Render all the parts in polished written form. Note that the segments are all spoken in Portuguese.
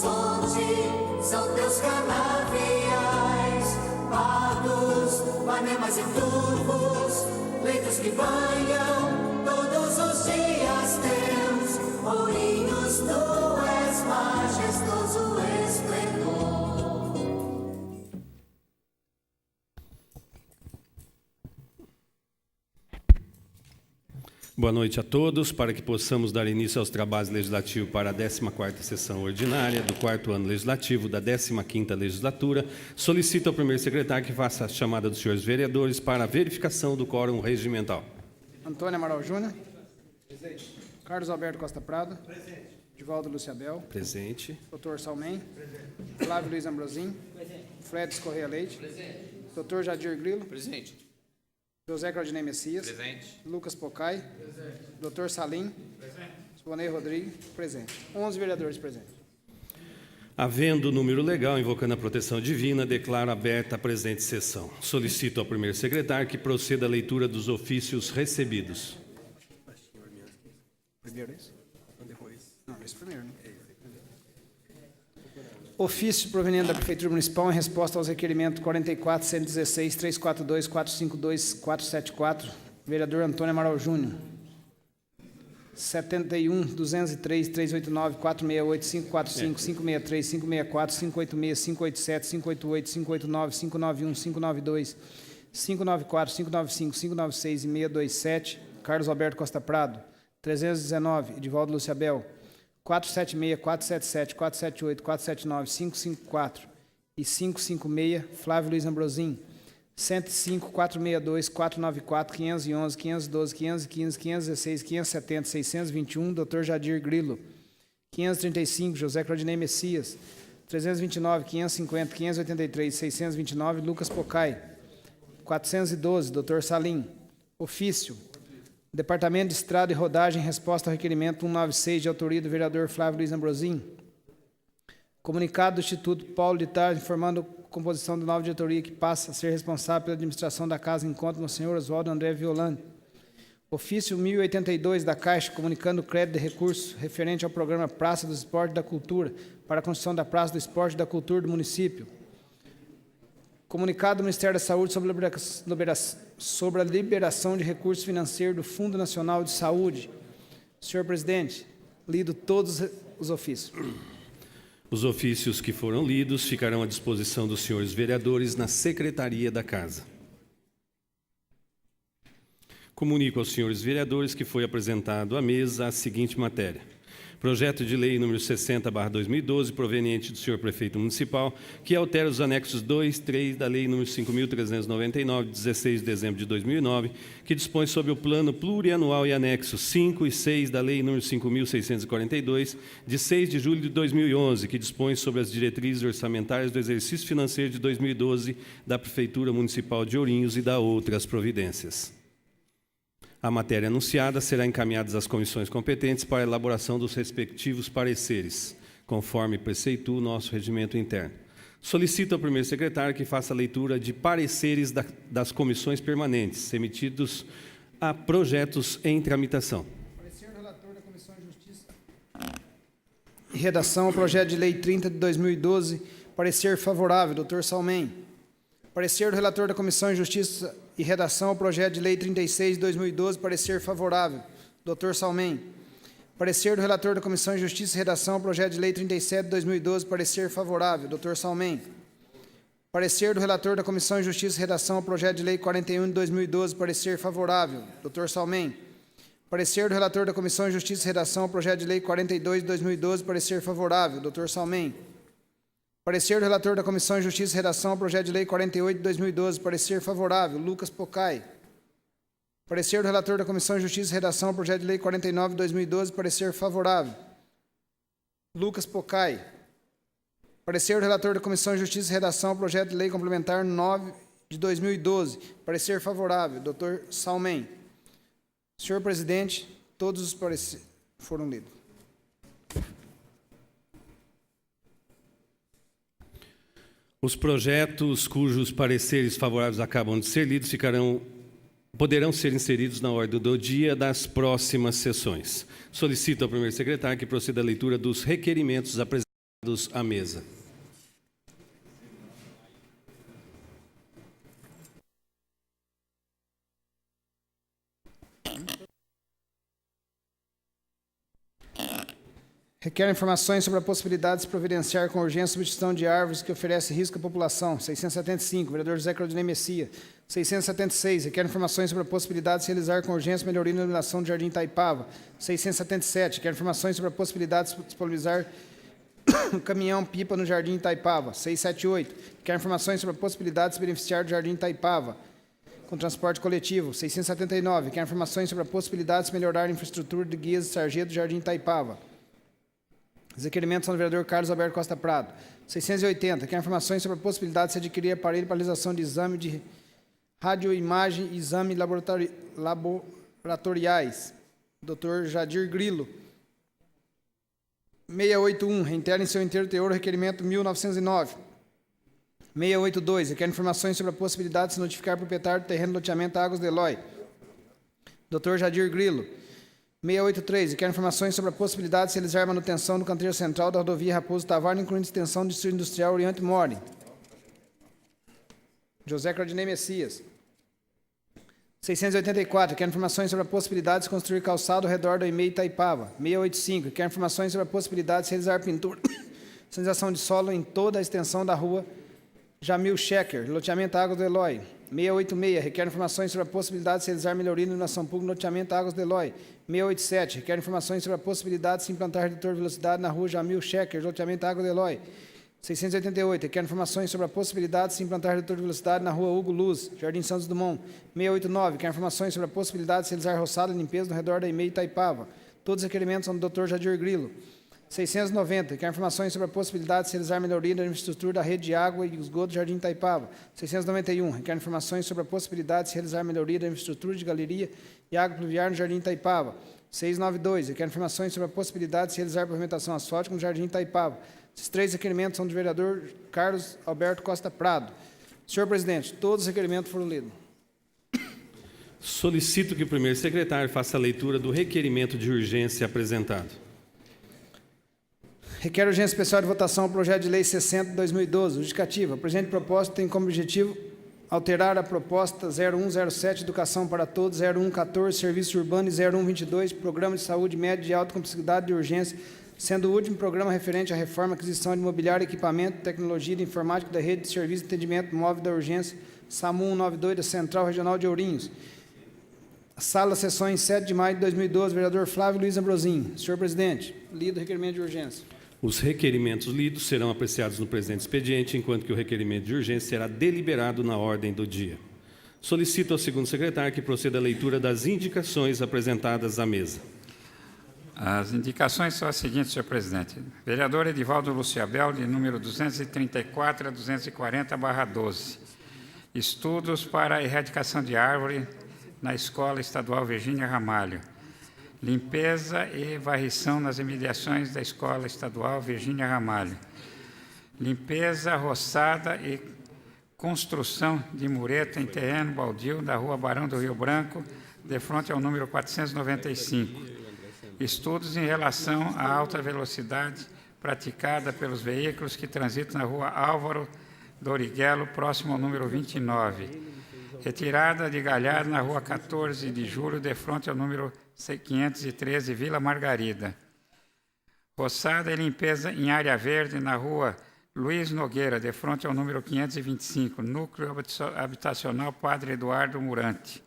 horizonte são teus canaviais, pardos, panemas e turvos, leitos que banham todos os dias teus, ourinhos, tu és majestoso esplendor. Boa noite a todos. Para que possamos dar início aos trabalhos legislativos para a 14ª sessão ordinária do 4º ano legislativo da 15ª legislatura, solicito ao primeiro secretário que faça a chamada dos senhores vereadores para a verificação do quórum regimental. Antônio Amaral Júnior. Presente. Carlos Alberto Costa Prado. Presente. Divaldo Luciabel. Presente. Dr. Salmem. Presente. Flávio Luiz Ambrosim. Presente. Fredes Correia Leite. Presente. Dr. Jadir Grilo. Presente. José Claudinei Messias. Presente. Lucas Pocai. Presente. Dr. Salim. Presente. Suvanei Rodrigues. Presente. 11 vereadores presentes. Havendo o número legal invocando a proteção divina, declaro aberta a presente sessão. Solicito ao primeiro secretário que proceda à leitura dos ofícios recebidos. Primeiro isso? Não, esse primeiro, né? Ofício proveniente da Prefeitura Municipal em resposta aos requerimentos 44.116, 342, 452, 474, vereador Antônio Amaral Júnior. 71, 203, 389, 468, 545, 563, 564, 586, 587, 588, 589, 591, 592, 594, 595, 596 e 627, Carlos Alberto Costa Prado. 319, Edivaldo Luciabel. 476, 477, 478, 479, 554 e 556, Flávio Luiz Ambrosim. 105, 462, 494, 511, 512, 515, 516, 570, 621, Dr. Jadir Grilo. 535, José Claudinei Messias. 329, 550, 583, 629, Lucas Pocai. 412, Dr. Salim. Ofício. Departamento de Estrada e Rodagem, resposta ao requerimento 196, de autoria do vereador Flávio Luiz Ambrosim. Comunicado do Instituto Paulo de Tarso, informando a composição da nova diretoria que passa a ser responsável pela administração da casa encontra no senhor Oswaldo André Violante. Ofício 1082 da Caixa, comunicando o crédito de recursos referente ao programa Praça do Esporte e da Cultura para a construção da Praça do Esporte e da Cultura do município. Comunicado do Ministério da Saúde sobre a liberação de recursos financeiros do Fundo Nacional de Saúde. Senhor presidente, lido todos os ofícios. Os ofícios que foram lidos ficarão à disposição dos senhores vereadores na Secretaria da Casa. Comunico aos senhores vereadores que foi apresentado à mesa a seguinte matéria. Projeto de lei número 60/2012, proveniente do senhor prefeito municipal, que altera os anexos 2 e 3 da lei número 5.399, de 16 de dezembro de 2009, que dispõe sobre o plano plurianual e anexos 5 e 6 da lei número 5.642, de 6 de julho de 2011, que dispõe sobre as diretrizes orçamentárias do exercício financeiro de 2012 da Prefeitura Municipal de Ourinhos e da outras providências. A matéria anunciada será encaminhada às comissões competentes para a elaboração dos respectivos pareceres, conforme preceitua o nosso regimento interno. Solicito ao primeiro secretário que faça a leitura de pareceres das comissões permanentes, emitidos a projetos em tramitação. Parecer do relator da Comissão de Justiça e Redação ao projeto de lei 30 de 2012, parecer favorável, Dr. Salmem. Parecer do relator da Comissão de Justiça e Redação ao projeto de lei 36 de 2012, parecer favorável, Dr. Salmem. Parecer do relator da Comissão de Justiça e Redação ao projeto de lei 37 de 2012, parecer favorável, Dr. Salmem. Parecer do relator da Comissão de Justiça e Redação ao projeto de lei 41 de 2012, parecer favorável, Dr. Salmem. Parecer do relator da Comissão de Justiça e Redação ao projeto de lei 42 de 2012, parecer favorável, Dr. Salmem. Parecer do relator da Comissão de Justiça e Redação ao projeto de lei 48 de 2012, parecer favorável, Lucas Pocai. Parecer do relator da Comissão de Justiça e Redação ao projeto de lei 49 de 2012, parecer favorável, Lucas Pocai. Parecer do relator da Comissão de Justiça e Redação ao projeto de lei complementar 9 de 2012, parecer favorável, Dr. Salmem. Senhor presidente, todos os pareceres foram lidos. Os projetos cujos pareceres favoráveis acabam de ser lidos poderão ser inseridos na ordem do dia das próximas sessões. Solicito ao primeiro secretário que proceda à leitura dos requerimentos apresentados. à mesa. Requer informações sobre a possibilidade de se providenciar com urgência a substituição de árvores que oferece risco à população. 675, vereador José Claudinei Messia. 676, requer informações sobre a possibilidade de se realizar com urgência melhoria na iluminação do Jardim Itaipava. 677, requer informações sobre a possibilidade de se disponibilizar um caminhão-pipa no Jardim Itaipava. 678, requer informações sobre a possibilidade de se beneficiar do Jardim Itaipava com transporte coletivo. 679, requer informações sobre a possibilidade de se melhorar a infraestrutura de guias e sarjeta do Jardim Itaipava. Os requerimentos são do vereador Carlos Alberto Costa Prado. 680, requer informações sobre a possibilidade de se adquirir aparelho para realização de exame de radioimagem e exame laboratoriais. Dr. Jadir Grilo. 681, reitera em seu inteiro teor o requerimento 1909. 682, requer informações sobre a possibilidade de se notificar o proprietário do terreno do loteamento Águas de Eloy. Dr. Jadir Grilo. 683, requer informações sobre a possibilidade de se realizar a manutenção do canteiro central da rodovia Raposo Tavares, incluindo extensão do Distrito Industrial Oriente More. José Claudinei Messias. 684, requer informações sobre a possibilidade de se construir calçado ao redor do EMEI Itaipava. 685, requer informações sobre a possibilidade de se realizar pintura, sinalização de solo em toda a extensão da rua Jamil Schecker, loteamento Águas do Eloy. 686, requer informações sobre a possibilidade de se realizar melhoria na iluminação pública no loteamento Águas do Eloy. 687, requer informações sobre a possibilidade de se implantar redutor de velocidade na rua Jamil Schecker, loteamento Águas do Eloy. 688, requer informações sobre a possibilidade de se implantar redutor de velocidade na rua Hugo Luz, Jardim Santos Dumont. 689, requer informações sobre a possibilidade de se realizar roçada e limpeza no redor da EMEI Itaipava. Todos os requerimentos são do Dr. Jadir Grilo. 690, requer informações sobre a possibilidade de se realizar melhoria na infraestrutura da rede de água e esgoto do Jardim Itaipava. 691, requer informações sobre a possibilidade de se realizar melhoria da infraestrutura de galeria e água pluvial no Jardim Itaipava. 692, requer informações sobre a possibilidade de se realizar pavimentação asfáltica no Jardim Itaipava. Esses três requerimentos são do vereador Carlos Alberto Costa Prado. Senhor presidente, todos os requerimentos foram lidos. Solicito que o primeiro secretário faça a leitura do requerimento de urgência apresentado. Requer urgência especial de votação ao projeto de lei 60 de 2012, justificativa. A presente proposta tem como objetivo alterar a proposta 0107, Educação para Todos, 0114, Serviço Urbano e 0122, Programa de Saúde Média de Alta Complexidade de Urgência, sendo o último programa referente à reforma, aquisição de imobiliário, equipamento, tecnologia e informática da rede de serviço de atendimento móvel da urgência, SAMU 192, da Central Regional de Ourinhos. Sala Sessões, 7 de maio de 2012, vereador Flávio Luiz Ambrosinho. Senhor presidente, lido o requerimento de urgência. Os requerimentos lidos serão apreciados no presente expediente, enquanto que o requerimento de urgência será deliberado na ordem do dia. Solicito ao segundo secretário que proceda à leitura das indicações apresentadas à mesa. As indicações são as seguintes, senhor presidente. Vereador Edivaldo Luciabel, de número 234 a 240/12. Estudos para a erradicação de árvore na Escola Estadual Virgínia Ramalho. Limpeza e varrição nas imediações da Escola Estadual Virgínia Ramalho. Limpeza, roçada e construção de mureta em terreno baldio da Rua Barão do Rio Branco, de frente ao número 495. Estudos em relação à alta velocidade praticada pelos veículos que transitam na Rua Álvaro Doriguelo, próximo ao número 29. Retirada de galhada na Rua 14 de Julho, de frente ao número 513, Vila Margarida. Roçada e limpeza em área verde na Rua Luiz Nogueira, de frente ao número 525, Núcleo Habitacional Padre Eduardo Murante.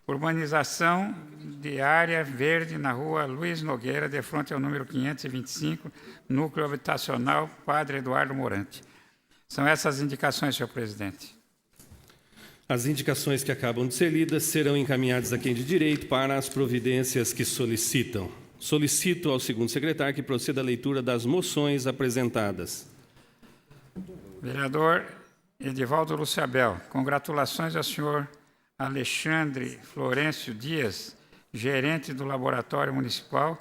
Urbanização de área verde na Rua Luiz Nogueira, de frente ao número 525, Núcleo Habitacional Padre Eduardo Murante. São essas as indicações, senhor presidente. As indicações que acabam de ser lidas serão encaminhadas a quem de direito para as providências que solicitam. Solicito ao segundo secretário que proceda à leitura das moções apresentadas. Vereador Edivaldo Luciabel, congratulações ao senhor Alexandre Florencio Dias, gerente do Laboratório Municipal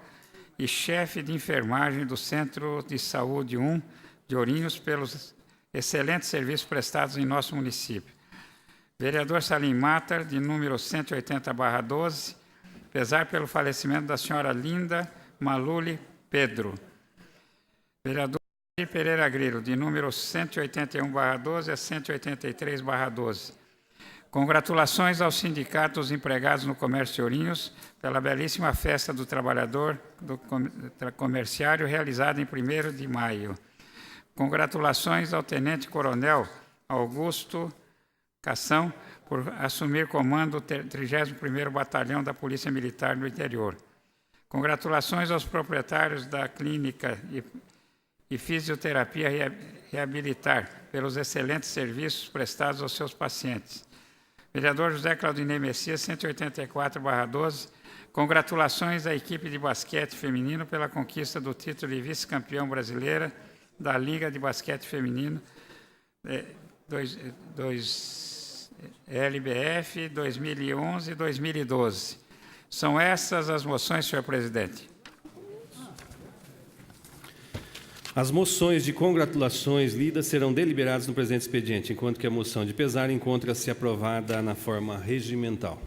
e chefe de enfermagem do Centro de Saúde 1 de Ourinhos, pelos excelentes serviços prestados em nosso município. Vereador Salim Matar, de número 180/12, pesar pelo falecimento da senhora Linda Maluli Pedro. Vereador Pereira Grilo, de número 181/12 a 183/12. Congratulações aos sindicatos empregados no comércio de Ourinhos pela belíssima festa do trabalhador comerciário realizada em 1º de maio. Congratulações ao Tenente-Coronel Augusto Cação por assumir comando do 31º Batalhão da Polícia Militar do Interior. Congratulações aos proprietários da Clínica e Fisioterapia Reabilitar pelos excelentes serviços prestados aos seus pacientes. Vereador José Claudinei Messias, 184/12. Congratulações à equipe de basquete feminino pela conquista do título de vice-campeão brasileira da Liga de Basquete Feminino LBF 2011 e 2012. São essas as moções, senhor presidente. As moções de congratulações lidas serão deliberadas no presente expediente, enquanto que a moção de pesar encontra-se aprovada na forma regimental.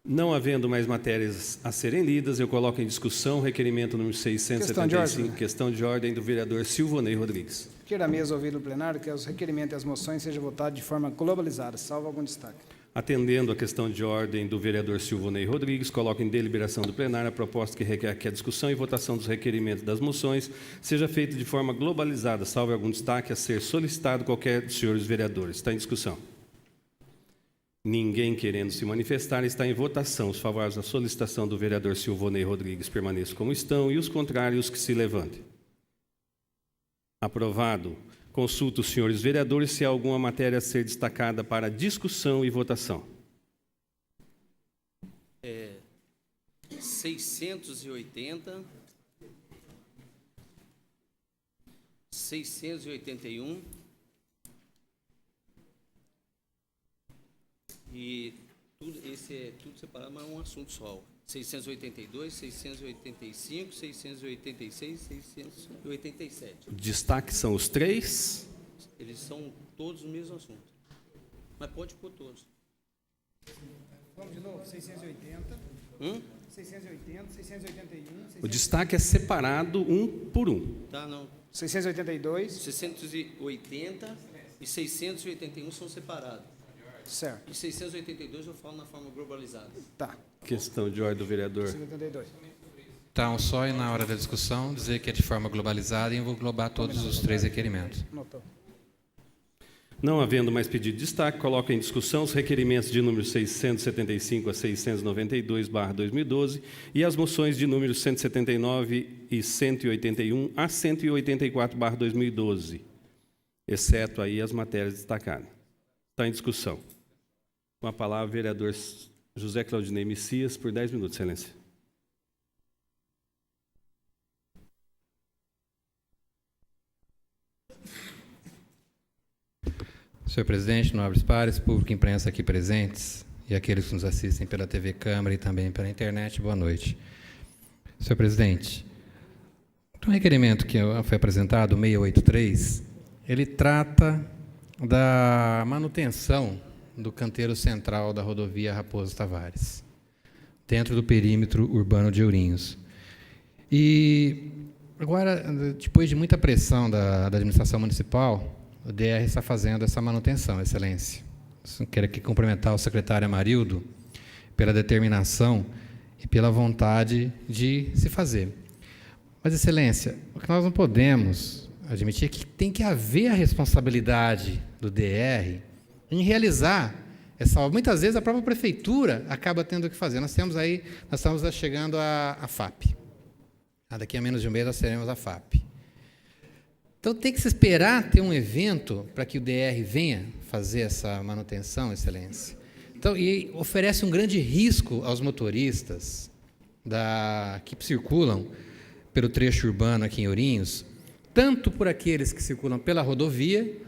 Não havendo mais matérias a serem lidas, eu coloco em discussão o requerimento número 675, questão de ordem do vereador Silvonei Rodrigues. Queira a mesa ouvir o plenário que os requerimentos e as moções sejam votados de forma globalizada, salvo algum destaque. Atendendo à questão de ordem do vereador Silvonei Rodrigues, coloco em deliberação do plenário a proposta que requer que a discussão e votação dos requerimentos das moções seja feita de forma globalizada, salvo algum destaque a ser solicitado qualquer dos senhores vereadores. Está em discussão. Ninguém querendo se manifestar, está em votação. Os favoráveis à solicitação do vereador Silvonei Rodrigues permaneçam como estão e os contrários que se levantem. Aprovado. Consulto os senhores vereadores se há alguma matéria a ser destacada para discussão e votação. 680, 681 e esse é tudo separado, mas é um assunto só. 682, 685, 686, 687. Destaque são os três. Eles são todos o mesmo assunto. Mas pode pôr todos. Vamos de novo, 680, 680, 681... O destaque é separado um por um. Tá, não. 682... 680 e 681 são separados. Certo. E 682 eu falo na forma globalizada. Tá. Questão de ordem do vereador. 682. Então, só na hora da discussão dizer que é de forma globalizada e eu vou englobar todos os três requerimentos. Notou. Não havendo mais pedido de destaque, coloco em discussão os requerimentos de número 675 a 692/2012 e as moções de número 179 e 181 a 184/2012, exceto aí as matérias destacadas. Está em discussão. Com a palavra, o vereador José Claudinei Messias, por 10 minutos, excelência. Senhor presidente, nobres pares, público e imprensa aqui presentes e aqueles que nos assistem pela TV Câmara e também pela internet, boa noite. Senhor presidente, o requerimento que foi apresentado, 683, ele trata da manutenção do canteiro central da rodovia Raposo Tavares, dentro do perímetro urbano de Ourinhos. E agora, depois de muita pressão da administração municipal, o DR está fazendo essa manutenção, excelência. Quero aqui cumprimentar o secretário Amarildo pela determinação e pela vontade de se fazer. Mas, excelência, o que nós não podemos admitir é que tem que haver a responsabilidade do DR em realizar essa obra. Muitas vezes a própria prefeitura acaba tendo que fazer. Nós estamos chegando à FAP. Daqui a menos de um mês nós teremos a FAP. Então tem que se esperar ter um evento para que o DR venha fazer essa manutenção, excelência. Então, e oferece um grande risco aos motoristas que circulam pelo trecho urbano aqui em Ourinhos, tanto por aqueles que circulam pela rodovia,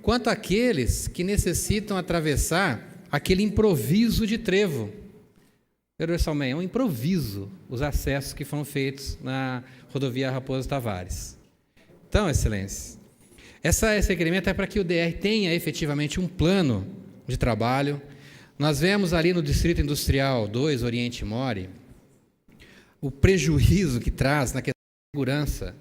quanto aqueles que necessitam atravessar aquele improviso de trevo. Vereador Salmen, é um improviso os acessos que foram feitos na rodovia Raposo Tavares. Então, excelência, esse requerimento é para que o DR tenha efetivamente um plano de trabalho. Nós vemos ali no Distrito Industrial 2, Oriente More, o prejuízo que traz na questão de segurança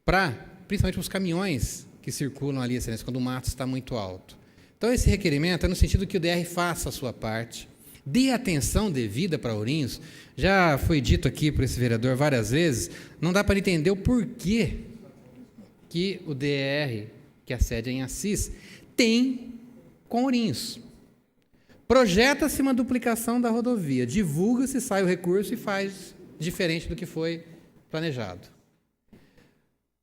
para, principalmente, os caminhões que circulam ali, excelência, quando o mato está muito alto. Então, esse requerimento é no sentido que o DR faça a sua parte, dê atenção devida para Ourinhos. Já foi dito aqui por esse vereador várias vezes, não dá para entender o porquê que o DR, que a sede é em Assis, tem com Ourinhos. Projeta-se uma duplicação da rodovia, divulga-se, sai o recurso e faz diferente do que foi planejado.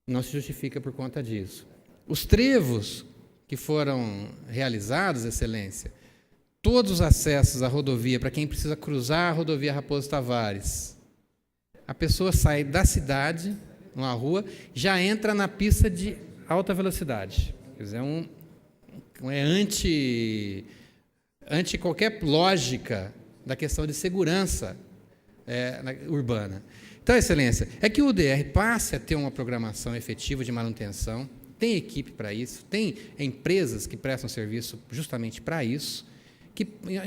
Não se justifica por conta disso. Os trevos que foram realizados, excelência, todos os acessos à rodovia, para quem precisa cruzar a rodovia Raposo Tavares, a pessoa sai da cidade, numa rua, já entra na pista de alta velocidade. Quer dizer, é anti qualquer lógica da questão de segurança urbana. Então, excelência, é que o DR passe a ter uma programação efetiva de manutenção, tem equipe para isso, tem empresas que prestam serviço justamente para isso, que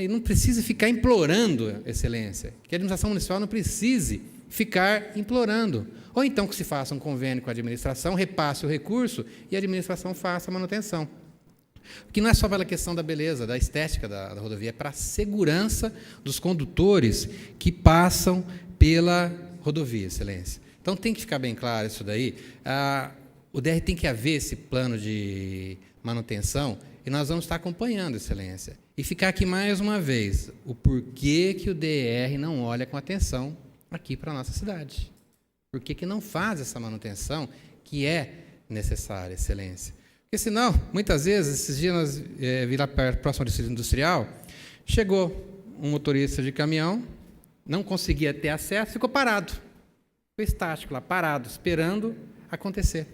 não precisa ficar implorando, excelência, que a administração municipal não precise ficar implorando. Ou então que se faça um convênio com a administração, repasse o recurso e a administração faça a manutenção. Porque não é só pela questão da beleza, da estética da rodovia, é para a segurança dos condutores que passam pela rodovia, excelência. Então, tem que ficar bem claro isso daí. O DR tem que haver esse plano de manutenção e nós vamos estar acompanhando, excelência. E ficar aqui mais uma vez, o porquê que o DR não olha com atenção aqui para a nossa cidade. Por que não faz essa manutenção que é necessária, excelência? Porque senão, muitas vezes, esses dias nós vi lá próximo ao distrito industrial, chegou um motorista de caminhão, não conseguia ter acesso, ficou parado. Ficou estático lá, parado, esperando acontecer.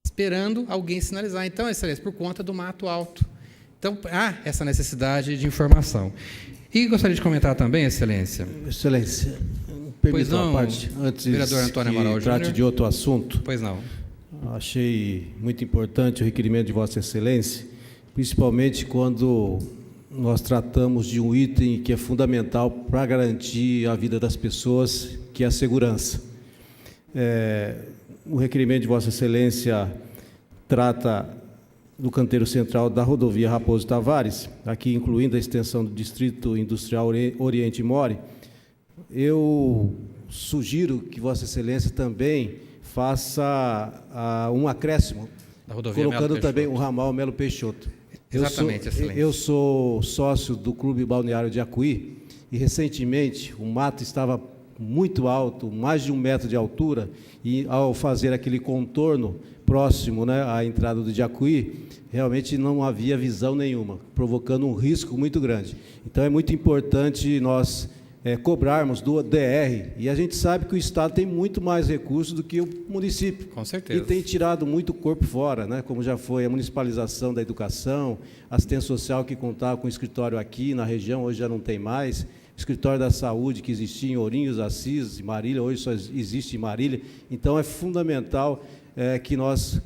Esperando alguém sinalizar. Então, excelência, por conta do mato alto. Então, há essa necessidade de informação. E gostaria de comentar também, excelência. Excelência, permita uma parte, antes vereador Antônio Amaral que trate Júnior. de outro assunto. Pois não. Achei muito importante o requerimento de Vossa Excelência, principalmente quando nós tratamos de um item que é fundamental para garantir a vida das pessoas, que é a segurança. O requerimento de Vossa Excelência trata do canteiro central da rodovia Raposo Tavares, aqui incluindo a extensão do Distrito Industrial Oriente More. Eu sugiro que Vossa Excelência também faça um acréscimo, colocando também o ramal Melo Peixoto. Exatamente, excelência. Eu sou sócio do Clube Balneário de Jacuí e, recentemente, o mato estava muito alto, mais de 1 metro de altura, e, ao fazer aquele contorno próximo, né, à entrada do Jacuí, realmente não havia visão nenhuma, provocando um risco muito grande. Então, é muito importante nós cobrarmos do DR, e a gente sabe que o Estado tem muito mais recursos do que o município. Com certeza. E tem tirado muito corpo fora, né? Como já foi a municipalização da educação, assistência social que contava com escritório aqui na região, hoje já não tem mais, escritório da saúde que existia em Ourinhos, Assis e Marília, hoje só existe em Marília. Então, é fundamental que nós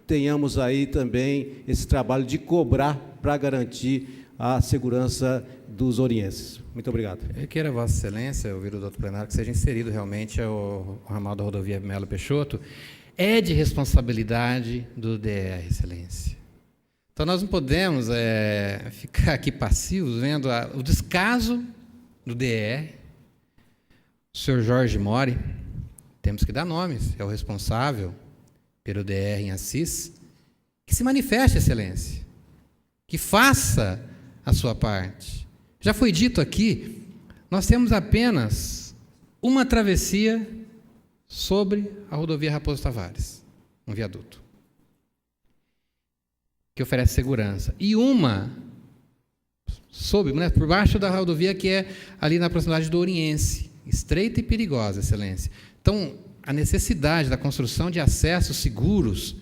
tenhamos aí também esse trabalho de cobrar para garantir a segurança dos orienses. Muito obrigado. Eu quero, Vossa Excelência, ouvir o doutor plenário, que seja inserido realmente o ramal da rodovia Melo Peixoto. É de responsabilidade do DR, Excelência. Então, nós não podemos ficar aqui passivos vendo o descaso do DR. O senhor Jorge Mori, temos que dar nomes, é o responsável pelo DR em Assis, que se manifeste, Excelência, que faça a sua parte. Já foi dito aqui, nós temos apenas uma travessia sobre a rodovia Raposo Tavares, um viaduto, que oferece segurança, e uma por baixo da rodovia, que é ali na proximidade do Oriense, estreita e perigosa, Excelência. Então, a necessidade da construção de acessos seguros,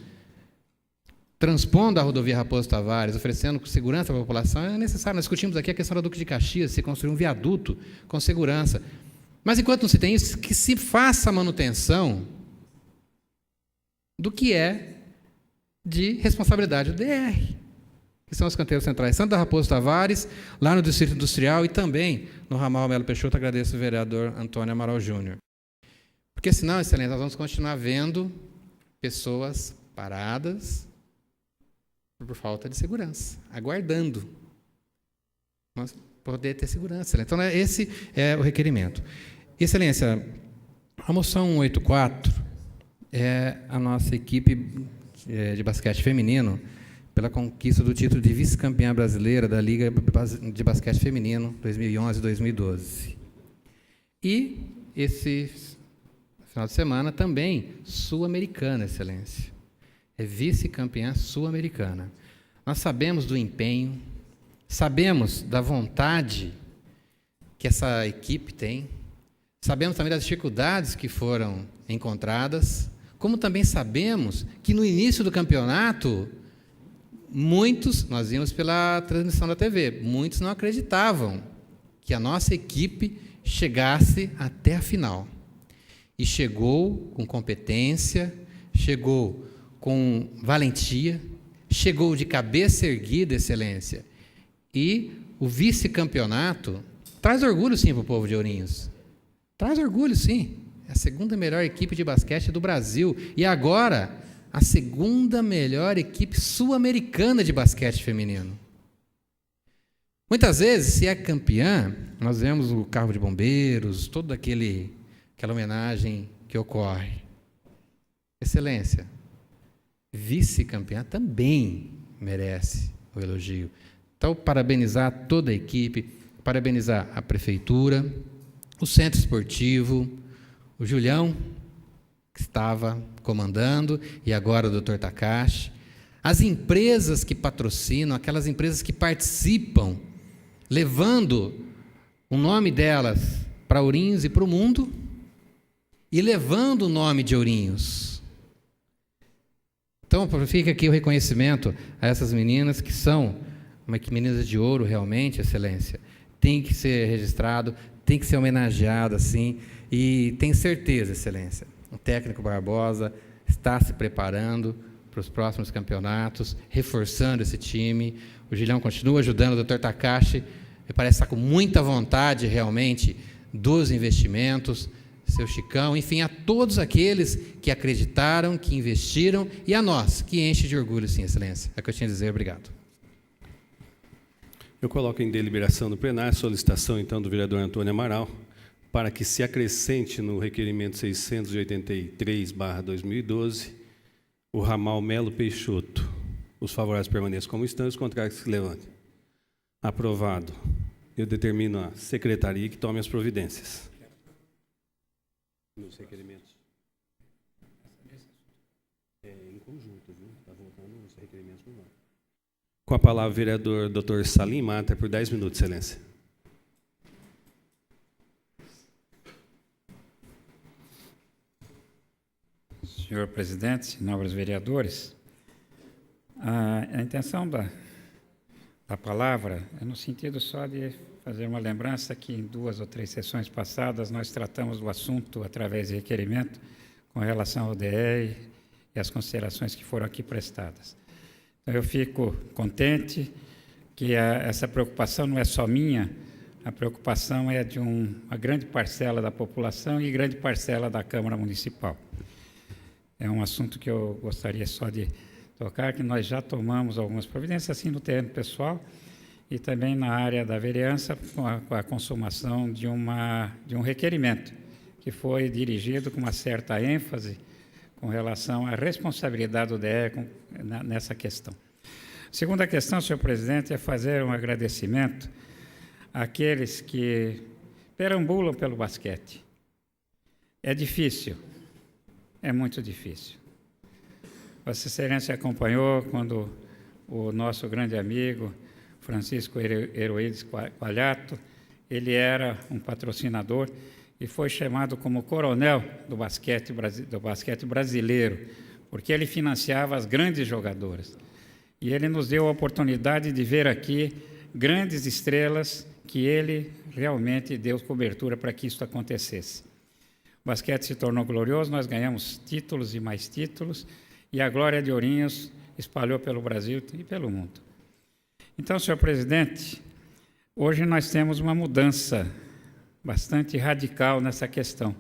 transpondo a rodovia Raposo Tavares, oferecendo segurança para a população, é necessário. Nós discutimos aqui a questão da Duque de Caxias, se construir um viaduto com segurança. Mas, enquanto não se tem isso, que se faça a manutenção do que é de responsabilidade do DR. que são os canteiros centrais Santa Raposo Tavares, lá no Distrito Industrial e também no ramal Melo Peixoto. Agradeço ao vereador Antônio Amaral Júnior. Porque senão, excelência, nós vamos continuar vendo pessoas paradas por falta de segurança, aguardando poder ter segurança. Então, esse é o requerimento. Excelência, a moção 184 é a nossa equipe de basquete feminino pela conquista do título de vice-campeã brasileira da Liga de Basquete Feminino 2011-2012. E esse final de semana também sul-americana, excelência. É vice-campeã sul-americana. Nós sabemos do empenho, sabemos da vontade que essa equipe tem, sabemos também das dificuldades que foram encontradas, como também sabemos que no início do campeonato, muitos, nós vimos pela transmissão da TV, muitos não acreditavam que a nossa equipe chegasse até a final. E chegou com competência, chegou com valentia, chegou de cabeça erguida, excelência. E o vice-campeonato traz orgulho, sim, para o povo de Ourinhos. Traz orgulho, sim. É a segunda melhor equipe de basquete do Brasil. E agora, a segunda melhor equipe sul-americana de basquete feminino. Muitas vezes, se é campeã, nós vemos o carro de bombeiros, toda aquela homenagem que ocorre. Excelência, vice-campeã também merece o elogio. Então, parabenizar toda a equipe, parabenizar a prefeitura, o centro esportivo, o Julião, que estava comandando, e agora o Dr. Takashi, as empresas que patrocinam, aquelas empresas que participam, levando o nome delas para Ourinhos e para o mundo, e levando o nome de Ourinhos. Então, fica aqui o reconhecimento a essas meninas que são meninas de ouro, realmente, excelência. Tem que ser registrado, tem que ser homenageado, assim, e tenho certeza, excelência, o técnico Barbosa está se preparando para os próximos campeonatos, reforçando esse time. O Gilhão continua ajudando o Dr. Takashi, ele parece estar com muita vontade, realmente, dos investimentos, seu Chicão, enfim, a todos aqueles que acreditaram, que investiram, e a nós, que enche de orgulho, sim, excelência. É o que eu tinha a dizer. Obrigado. Eu coloco em deliberação do plenário a solicitação, então, do vereador Antônio Amaral, para que se acrescente no requerimento 683/2012 o ramal Melo Peixoto. Os favoráveis permaneçam como estão, os contrários que se levantem. Aprovado. Eu determino a secretaria que tome as providências. Nos requerimentos. Em conjunto, viu? Está voltando os requerimentos no nome. Com a palavra o vereador Dr. Salim Mata, por 10 minutos, excelência. Senhor presidente, nobres vereadores, a intenção da palavra é no sentido só de fazer uma lembrança que em 2 ou 3 sessões passadas nós tratamos do assunto através de requerimento com relação ao DE e as considerações que foram aqui prestadas. Então, eu fico contente que essa preocupação não é só minha, a preocupação é de uma grande parcela da população e grande parcela da Câmara Municipal. É um assunto que eu gostaria só de tocar, que nós já tomamos algumas providências, assim, no terreno pessoal, e também na área da vereança, com a consumação de um requerimento, que foi dirigido com uma certa ênfase com relação à responsabilidade do DE nessa questão. A segunda questão, senhor presidente, é fazer um agradecimento àqueles que perambulam pelo basquete. É difícil, é muito difícil. Vossa Excelência acompanhou quando o nosso grande amigo, Francisco Heroídes Qualhato, ele era um patrocinador e foi chamado como coronel do basquete brasileiro, porque ele financiava as grandes jogadoras. E ele nos deu a oportunidade de ver aqui grandes estrelas que ele realmente deu cobertura para que isso acontecesse. O basquete se tornou glorioso, nós ganhamos títulos e mais títulos, e a glória de Ourinhos espalhou pelo Brasil e pelo mundo. Então, senhor presidente, hoje nós temos uma mudança bastante radical nessa questão.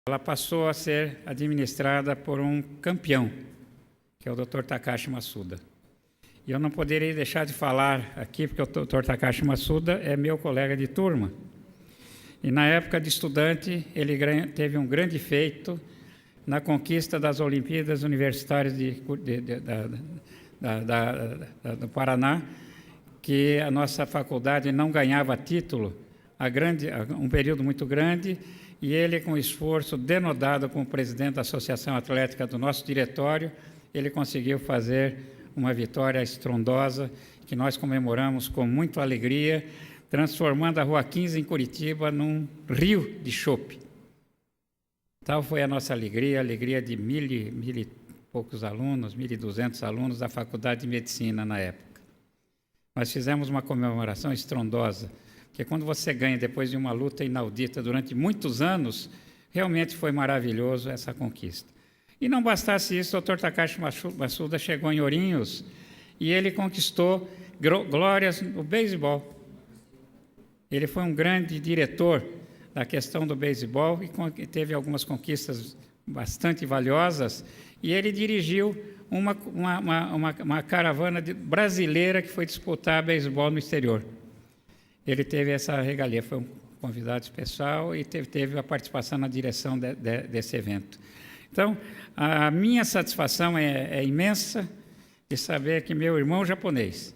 Ela passou a ser administrada por um campeão, que é o Dr. Takashi Masuda. E eu não poderia deixar de falar aqui, porque o Dr. Takashi Masuda é meu colega de turma. E na época de estudante, ele teve um grande feito na conquista das Olimpíadas Universitárias do Paraná, que a nossa faculdade não ganhava título um período muito grande, e ele, com esforço denodado como presidente da Associação Atlética do nosso diretório, ele conseguiu fazer uma vitória estrondosa, que nós comemoramos com muita alegria, transformando a Rua 15 em Curitiba num rio de chope. Tal foi a nossa alegria, a alegria de mil e poucos alunos, 1.200 alunos da Faculdade de Medicina na época. Nós fizemos uma comemoração estrondosa, porque quando você ganha depois de uma luta inaudita durante muitos anos, realmente foi maravilhoso essa conquista. E não bastasse isso, o Dr. Takashi Masuda chegou em Ourinhos e ele conquistou glórias no beisebol. Ele foi um grande diretor da questão do beisebol e teve algumas conquistas bastante valiosas, e ele dirigiu uma caravana brasileira que foi disputar beisebol no exterior. Ele teve essa regalia, foi um convidado especial e teve a participação na direção desse evento. Então, a minha satisfação é imensa de saber que meu irmão japonês,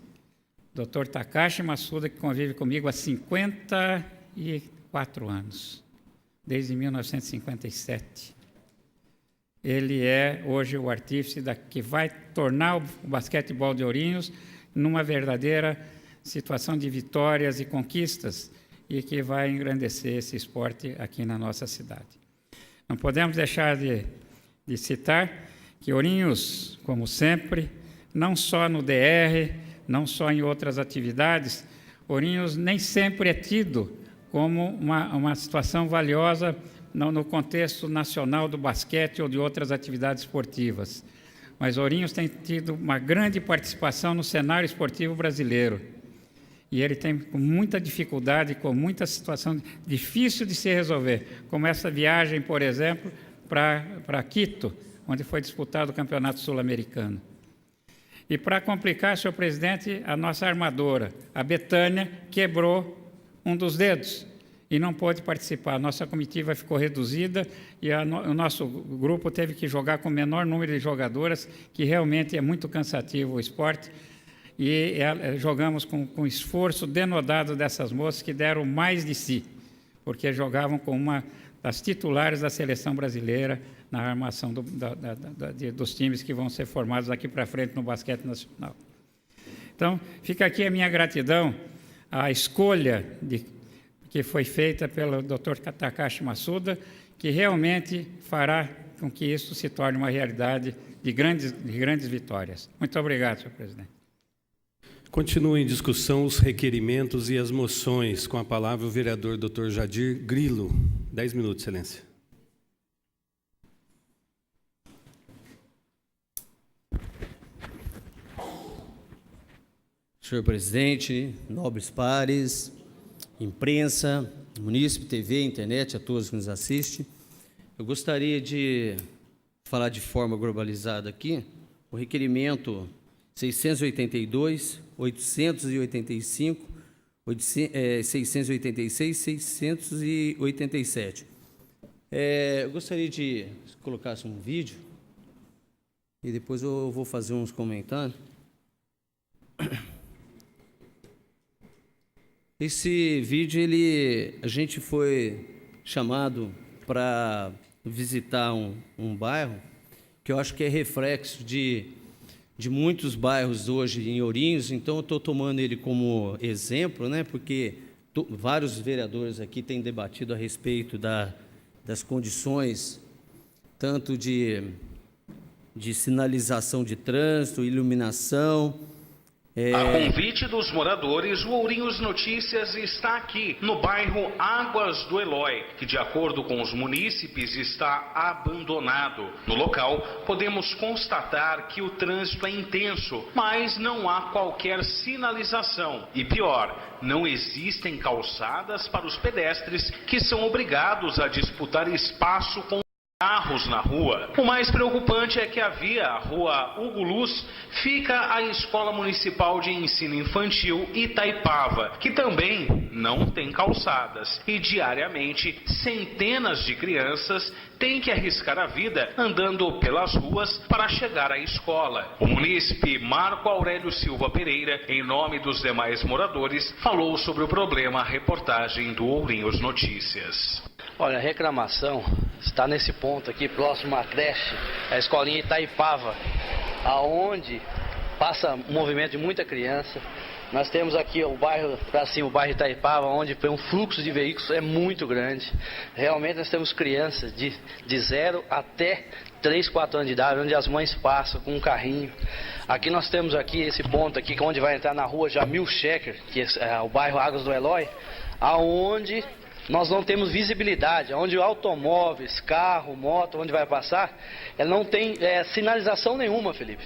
Dr. Takashi Masuda, que convive comigo há 54 anos, desde 1957, ele é hoje o artífice que vai tornar o basquetebol de Ourinhos numa verdadeira situação de vitórias e conquistas e que vai engrandecer esse esporte aqui na nossa cidade. Não podemos deixar de citar que Ourinhos, como sempre, não só no DR, não só em outras atividades, Ourinhos nem sempre é tido como uma situação valiosa no contexto nacional do basquete ou de outras atividades esportivas. Mas Ourinhos tem tido uma grande participação no cenário esportivo brasileiro. E ele tem com muita dificuldade, com muita situação difícil de se resolver, como essa viagem, por exemplo, para Quito, onde foi disputado o Campeonato Sul-Americano. E, para complicar, senhor presidente, a nossa armadora, a Betânia, quebrou um dos dedos e não pôde participar. A nossa comitiva ficou reduzida e o nosso grupo teve que jogar com o menor número de jogadoras, que realmente é muito cansativo o esporte. E jogamos com esforço denodado dessas moças que deram mais de si, porque jogavam com uma das titulares da seleção brasileira na armação dos times que vão ser formados daqui para frente no basquete nacional. Então, fica aqui a minha gratidão à escolha que foi feita pelo Dr. Takashi Masuda, que realmente fará com que isso se torne uma realidade de grandes vitórias. Muito obrigado, senhor presidente. Continua em discussão os requerimentos e as moções. Com a palavra o vereador Dr. Jadir Grilo. 10 minutos, excelência. Senhor presidente, nobres pares, imprensa, Munícipe, TV, internet, a todos que nos assistem, eu gostaria de falar de forma globalizada aqui o requerimento 682, 885, 686, 687. Eu gostaria de colocasse um vídeo e depois eu vou fazer uns comentários. Esse vídeo, a gente foi chamado para visitar um bairro que eu acho que é reflexo de muitos bairros hoje em Ourinhos, então eu estou tomando ele como exemplo, né, porque vários vereadores aqui têm debatido a respeito das condições, tanto de sinalização de trânsito, iluminação, A convite dos moradores, o Ourinhos Notícias está aqui, no bairro Águas do Eloy, que, de acordo com os munícipes, está abandonado. No local, podemos constatar que o trânsito é intenso, mas não há qualquer sinalização. E pior, não existem calçadas para os pedestres, que são obrigados a disputar espaço com carros na rua. O mais preocupante é que a Rua Hugo Luz, fica a Escola Municipal de Ensino Infantil Itaipava, que também não tem calçadas. E diariamente, centenas de crianças têm que arriscar a vida andando pelas ruas para chegar à escola. O munícipe Marco Aurélio Silva Pereira, em nome dos demais moradores, falou sobre o problema. A reportagem do Ourinhos Notícias. Olha, a reclamação está nesse ponto aqui, próximo à creche, a escolinha Itaipava, aonde passa um movimento de muita criança. Nós temos aqui o bairro, para cima, o bairro Itaipava, onde um fluxo de veículos é muito grande. Realmente nós temos crianças de 0 até 3, 4 anos de idade, onde as mães passam com um carrinho. Aqui nós temos aqui esse ponto aqui, onde vai entrar na rua Jamil Checker, que é o bairro Águas do Eloy, aonde nós não temos visibilidade, onde automóveis, carro, moto, onde vai passar, ela não tem sinalização nenhuma, Felipe.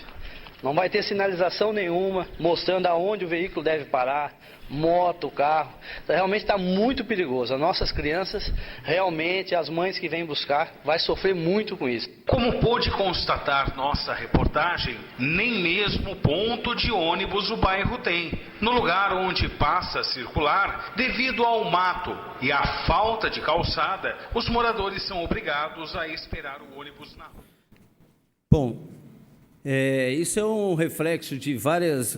Não vai ter sinalização nenhuma mostrando aonde o veículo deve parar, moto, carro. Então, realmente está muito perigoso. As nossas crianças, realmente, as mães que vêm buscar, vai sofrer muito com isso. Como pôde constatar nossa reportagem, nem mesmo ponto de ônibus o bairro tem. No lugar onde passa a circular, devido ao mato e à falta de calçada, os moradores são obrigados a esperar o ônibus na rua. Bom, isso é um reflexo de vários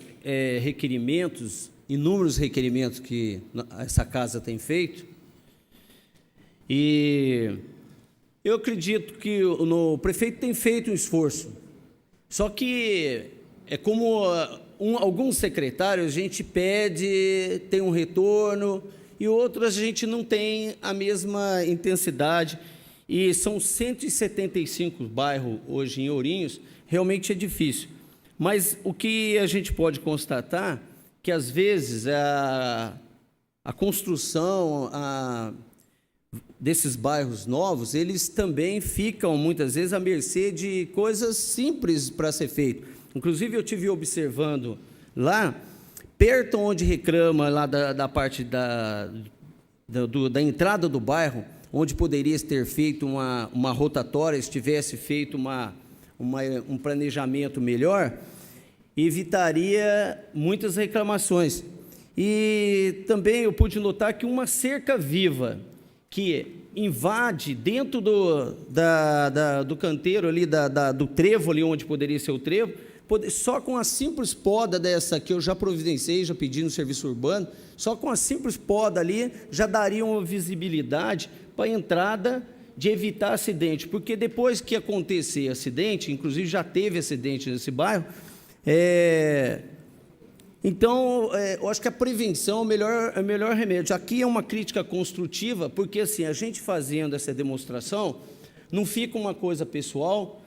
requerimentos, inúmeros requerimentos que essa casa tem feito. E eu acredito que o prefeito tem feito um esforço. Só que é como alguns secretários a gente pede, tem um retorno, e outros a gente não tem a mesma intensidade. E são 175 bairros hoje em Ourinhos, realmente é difícil. Mas o que a gente pode constatar que, às vezes, a construção desses bairros novos, eles também ficam, muitas vezes, à mercê de coisas simples para ser feito. Inclusive, eu estive observando lá, perto onde reclama, lá da parte da entrada do bairro, onde poderia ter feito uma rotatória, se tivesse feito um planejamento melhor, evitaria muitas reclamações. E também eu pude notar que uma cerca viva que invade dentro do canteiro ali, do trevo ali, onde poderia ser o trevo, só com a simples poda dessa que eu já providenciei, já pedi no serviço urbano, só com a simples poda ali já daria uma visibilidade para a entrada, de evitar acidente, porque depois que acontecer acidente, inclusive já teve acidente nesse bairro, então, eu acho que a prevenção é o melhor remédio. Aqui é uma crítica construtiva, porque assim, a gente fazendo essa demonstração, não fica uma coisa pessoal,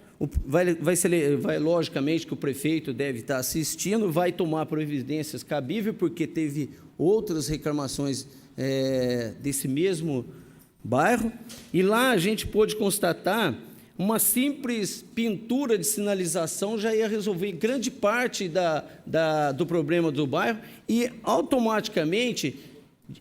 vai logicamente que o prefeito deve estar assistindo, vai tomar providências cabíveis, porque teve outras reclamações desse mesmo bairro, e lá a gente pôde constatar uma simples pintura de sinalização já ia resolver grande parte do problema do bairro e automaticamente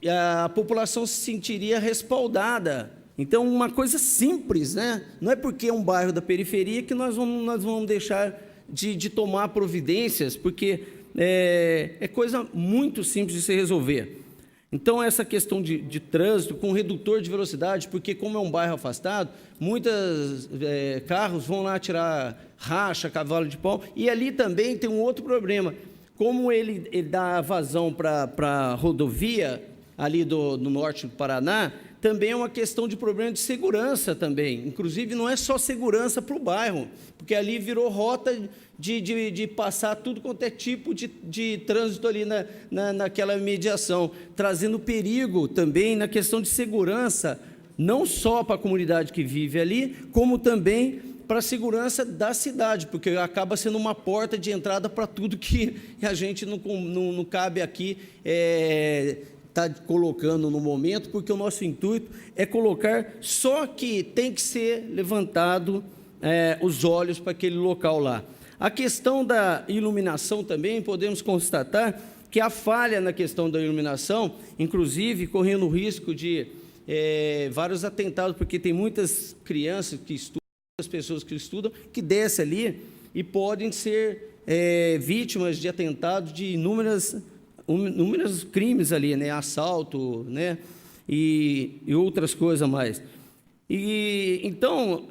a população se sentiria respaldada. Então, uma coisa simples, né? Não é porque é um bairro da periferia que nós vamos deixar de tomar providências, porque é coisa muito simples de se resolver. Então, essa questão de trânsito com redutor de velocidade, porque como é um bairro afastado, muitos carros vão lá tirar racha, cavalo de pau, e ali também tem um outro problema. Como ele dá vazão para a rodovia ali do norte do Paraná, também é uma questão de problema de segurança também. Inclusive, não é só segurança para o bairro, porque ali virou rota de passar tudo quanto é tipo de trânsito ali naquela mediação, trazendo perigo também na questão de segurança, não só para a comunidade que vive ali, como também para a segurança da cidade, porque acaba sendo uma porta de entrada para tudo que a gente não cabe aqui tá colocando no momento, porque o nosso intuito é colocar, só que tem que ser levantado os olhos para aquele local lá. A questão da iluminação também, podemos constatar que há falha na questão da iluminação, inclusive correndo o risco de vários atentados, porque tem muitas crianças que estudam, muitas pessoas que estudam, que descem ali e podem ser vítimas de atentados, de inúmeros crimes ali, né? Assalto, né? E outras coisas mais. E então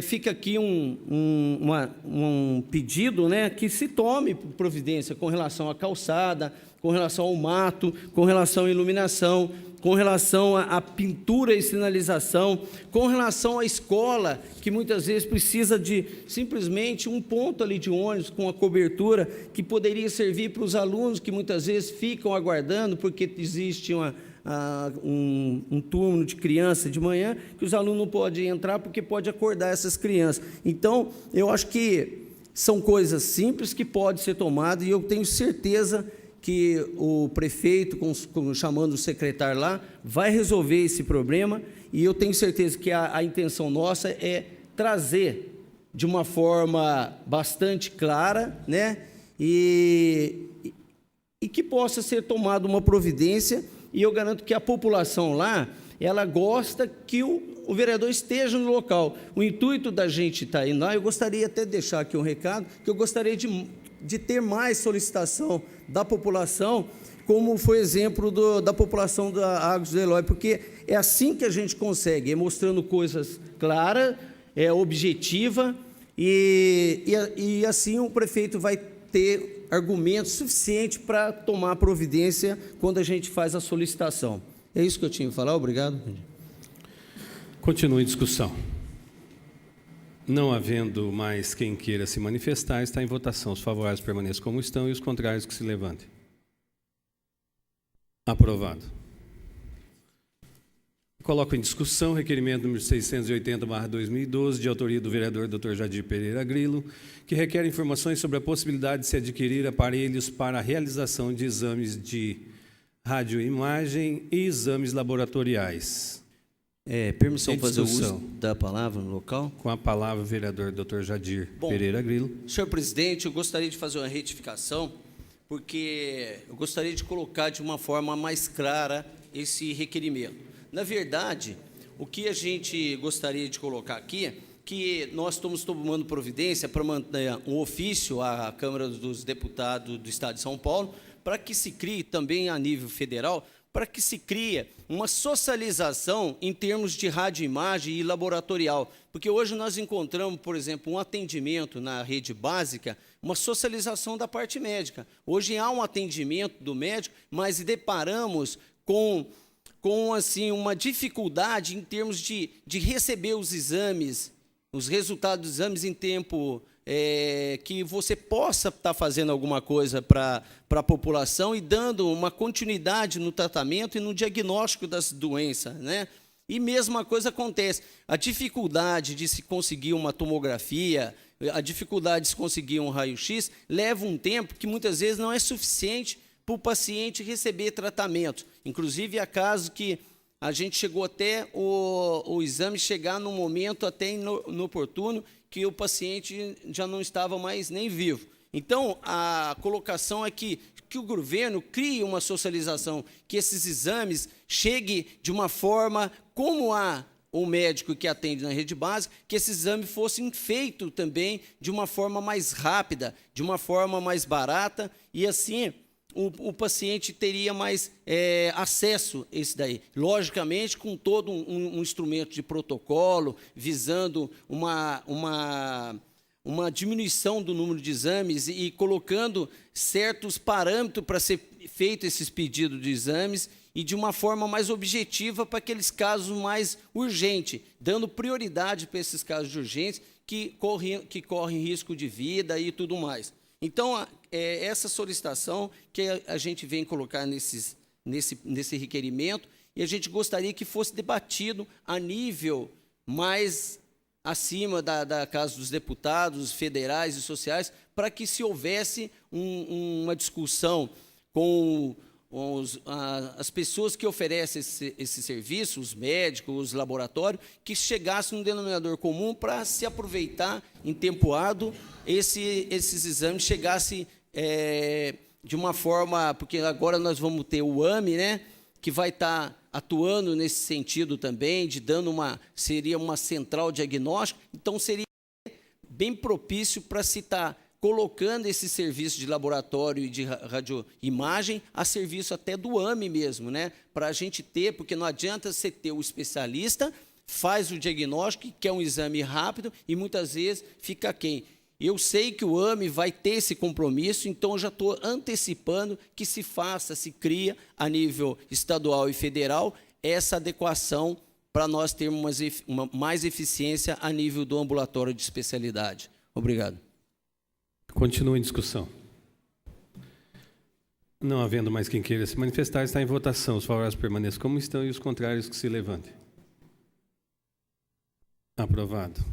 fica aqui um pedido, né, que se tome providência com relação à calçada, com relação ao mato, com relação à iluminação, com relação à pintura e sinalização, com relação à escola, que muitas vezes precisa de simplesmente um ponto ali de ônibus com a cobertura, que poderia servir para os alunos que muitas vezes ficam aguardando, porque existe um turno de criança de manhã, que os alunos não podem entrar porque pode acordar essas crianças. Então, eu acho que são coisas simples que podem ser tomadas, e eu tenho certeza que o prefeito, chamando o secretário lá, vai resolver esse problema, e eu tenho certeza que a intenção nossa é trazer de uma forma bastante clara, né, e que possa ser tomada uma providência. E eu garanto que a população lá, ela gosta que o vereador esteja no local. O intuito da gente estar indo lá, eu gostaria até de deixar aqui um recado, que eu gostaria de ter mais solicitação da população, como foi exemplo da população da Águas do Eloy, porque é assim que a gente consegue, é mostrando coisas claras, objetiva, e assim o prefeito vai ter argumento suficiente para tomar providência quando a gente faz a solicitação. É isso que eu tinha que falar. Obrigado. Continue em discussão. Não havendo mais quem queira se manifestar, está em votação. Os favoráveis permaneçam como estão e os contrários que se levantem. Aprovado. Coloco em discussão o requerimento número 680/2012, de autoria do vereador Dr. Jadir Pereira Grilo, que requer informações sobre a possibilidade de se adquirir aparelhos para a realização de exames de radioimagem e exames laboratoriais. Permissão fazer o uso da palavra no local? Com a palavra o vereador Dr. Jadir Pereira Grilo. Senhor presidente, eu gostaria de fazer uma retificação, porque eu gostaria de colocar de uma forma mais clara esse requerimento. Na verdade, o que a gente gostaria de colocar aqui, que nós estamos tomando providência para mandar um ofício à Câmara dos Deputados do Estado de São Paulo, para que se crie também a nível federal, para que se crie uma socialização em termos de radioimagem e laboratorial. Porque hoje nós encontramos, por exemplo, um atendimento na rede básica, uma socialização da parte médica. Hoje há um atendimento do médico, mas deparamos com assim, uma dificuldade em termos de receber os exames, os resultados dos exames em tempo que você possa estar fazendo alguma coisa para a população e dando uma continuidade no tratamento e no diagnóstico das doenças, né? E mesma coisa acontece, a dificuldade de se conseguir uma tomografia, a dificuldade de se conseguir um raio-x, leva um tempo que muitas vezes não é suficiente para o paciente receber tratamento. Inclusive, há casos que a gente chegou até o exame chegar num momento até inoportuno que o paciente já não estava mais nem vivo. Então, a colocação é que o governo crie uma socialização, que esses exames cheguem de uma forma como o médico que atende na rede básica, que esses exames fossem feitos também de uma forma mais rápida, de uma forma mais barata, e assim o paciente teria mais acesso a esse daí. Logicamente, com todo um instrumento de protocolo, visando uma diminuição do número de exames e colocando certos parâmetros para ser feito esses pedidos de exames e de uma forma mais objetiva para aqueles casos mais urgentes, dando prioridade para esses casos de urgência que correm risco de vida e tudo mais. Então, essa solicitação que a gente vem colocar nesse requerimento, e a gente gostaria que fosse debatido a nível mais acima da Casa dos Deputados federais e sociais, para que se houvesse uma discussão com as pessoas que oferecem esse serviço, os médicos, os laboratórios, que chegasse num denominador comum para se aproveitar em tempo hábil esses exames, chegasse de uma forma, porque agora nós vamos ter o AME, né, que vai estar atuando nesse sentido também, seria uma central diagnóstica, então seria bem propício para se estar colocando esse serviço de laboratório e de radioimagem a serviço até do AME mesmo, né? Para a gente ter, porque não adianta você ter o especialista, faz o diagnóstico, que é um exame rápido, e muitas vezes fica aquém. Eu sei que o AME vai ter esse compromisso, então eu já estou antecipando que se cria a nível estadual e federal essa adequação para nós termos mais eficiência a nível do ambulatório de especialidade. Obrigado. Continua em discussão. Não havendo mais quem queira se manifestar, está em votação. Os favoráveis permaneçam como estão e os contrários que se levantem. Aprovado.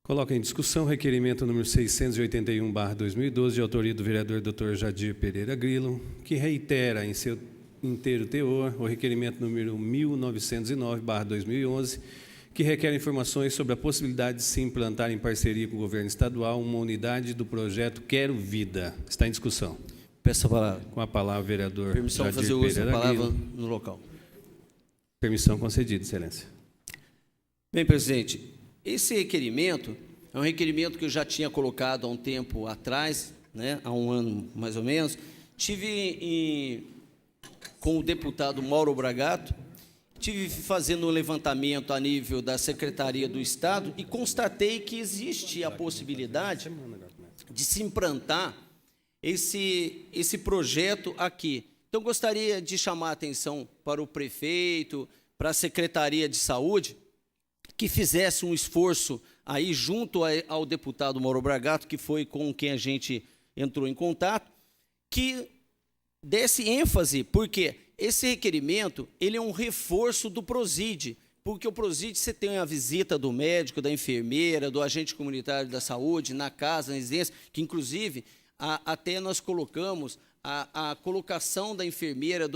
Coloca em discussão o requerimento número 681/2012, de autoria do vereador Dr. Jadir Pereira Grilo, que reitera em seu inteiro teor o requerimento número 1909/2011, que requer informações sobre a possibilidade de se implantar em parceria com o governo estadual uma unidade do projeto Quero Vida. Está em discussão. Peço a palavra. Com a palavra, o vereador Permissão Jadir fazer uso da Pereira palavra Grilo. no local. Permissão concedida, excelência. Bem, presidente, esse requerimento é um requerimento que eu já tinha colocado há um tempo atrás, né, há um ano mais ou menos. Com o deputado Mauro Bragato, tive fazendo um levantamento a nível da Secretaria do Estado e constatei que existe a possibilidade de se implantar esse projeto aqui. Então, gostaria de chamar a atenção para o prefeito, para a Secretaria de Saúde, que fizesse um esforço aí junto ao deputado Mauro Bragato, que foi com quem a gente entrou em contato, que desse ênfase, porque esse requerimento ele é um reforço do Proside, porque o Proside você tem a visita do médico, da enfermeira, do agente comunitário da saúde, na casa, na residência, que inclusive até nós colocamos a colocação da enfermeira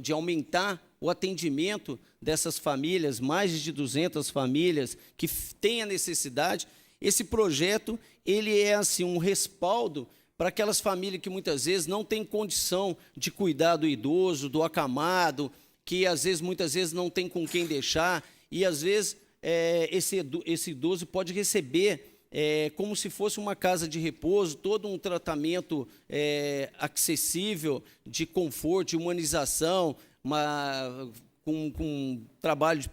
de aumentar o atendimento dessas famílias, mais de 200 famílias que têm a necessidade. Esse projeto ele é assim um respaldo para aquelas famílias que muitas vezes não têm condição de cuidar do idoso, do acamado, que muitas vezes não tem com quem deixar, e às vezes esse idoso pode receber como se fosse uma casa de repouso, todo um tratamento acessível, de conforto, de humanização, com trabalho de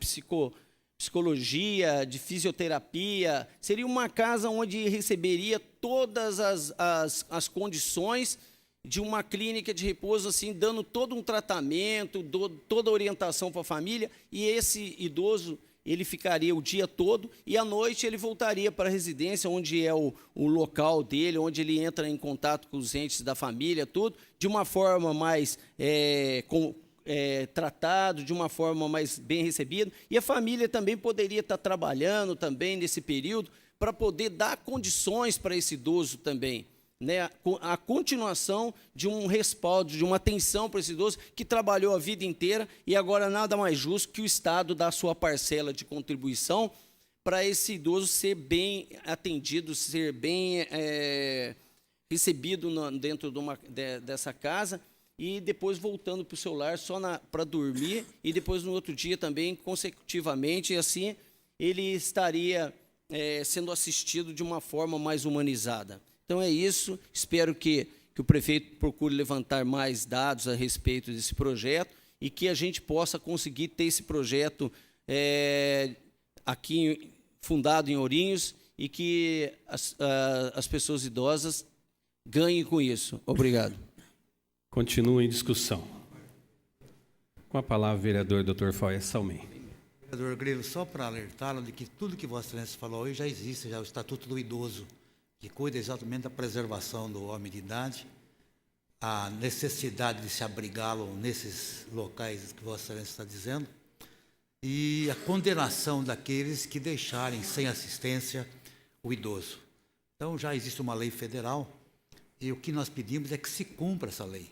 psicologia, de fisioterapia. Seria uma casa onde receberia todas as condições de uma clínica de repouso, assim, dando todo um tratamento, toda a orientação para a família, e esse idoso ele ficaria o dia todo e à noite ele voltaria para a residência, onde é o local dele, onde ele entra em contato com os entes da família, tudo, de uma forma mais tratado, de uma forma mais bem recebida, e a família também poderia estar trabalhando também nesse período para poder dar condições para esse idoso também, né? A continuação de um respaldo, de uma atenção para esse idoso que trabalhou a vida inteira e agora nada mais justo que o Estado dar a sua parcela de contribuição para esse idoso ser bem atendido, ser bem recebido dentro dessa casa, e depois voltando para o seu lar só para dormir, e depois no outro dia também consecutivamente, e assim ele estaria sendo assistido de uma forma mais humanizada. Então é isso, espero que o prefeito procure levantar mais dados a respeito desse projeto e que a gente possa conseguir ter esse projeto aqui fundado em Ourinhos e que as pessoas idosas ganhem com isso. Obrigado. Continua em discussão. Com a palavra, o vereador Dr. Foia Salmem. Vereador Grilo, só para alertá-lo de que tudo que Vossa Excelência falou hoje já existe, já o Estatuto do Idoso, que cuida exatamente da preservação do homem de idade, a necessidade de se abrigá-lo nesses locais que Vossa Excelência está dizendo. e a condenação daqueles que deixarem sem assistência o idoso. Então, já existe uma lei federal e o que nós pedimos é que se cumpra essa lei.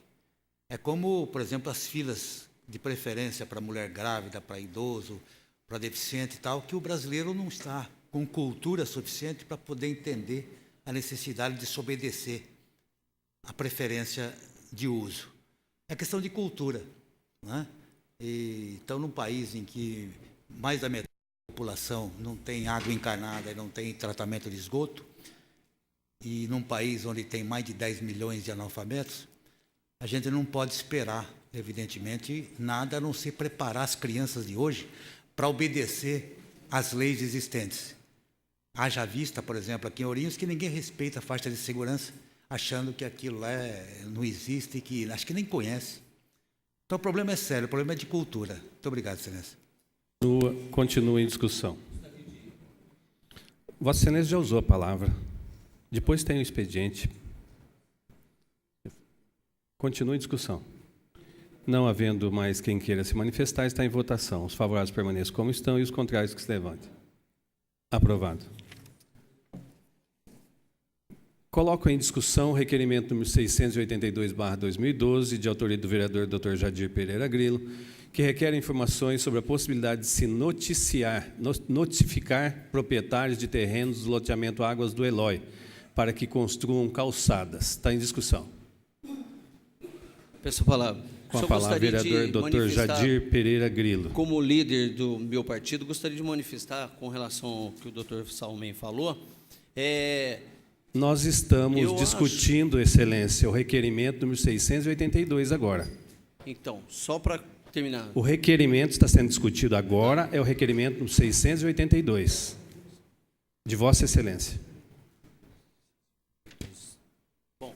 É como, por exemplo, as filas de preferência para mulher grávida, para idoso, para deficiente e tal, que o brasileiro não está com cultura suficiente para poder entender a necessidade de se obedecer à preferência de uso. É questão de cultura, né? Então, num país em que mais da metade da população não tem água encanada e não tem tratamento de esgoto, e num país onde tem mais de 10 milhões de analfabetos, a gente não pode esperar, evidentemente, nada a não ser preparar as crianças de hoje para obedecer às leis existentes. Haja vista, por exemplo, aqui em Ourinhos, que ninguém respeita a faixa de segurança, achando que aquilo lá não existe, que acho que nem conhece. Então, o problema é sério, o problema é de cultura. Muito obrigado, Excelência. Continua em discussão. Vossa Excelência já usou a palavra. Depois tem o expediente. Continua em discussão. Não havendo mais quem queira se manifestar, está em votação. Os favoráveis permaneçam como estão e os contrários que se levantem. Aprovado. Coloco em discussão o requerimento número 682/2012, de autoria do vereador Dr. Jadir Pereira Grilo, que requer informações sobre a possibilidade de se notificar proprietários de terrenos do loteamento Águas do Eloy, para que construam calçadas. Está em discussão. Peço a palavra. Com a palavra, vereador Dr. Jadir Pereira Grilo. Como líder do meu partido, gostaria de manifestar com relação ao que o doutor Salmen falou. Nós estamos discutindo, Excelência, o requerimento número 682 agora. Então, só para terminar. O requerimento está sendo discutido agora, é o requerimento número 682, de Vossa Excelência. Bom,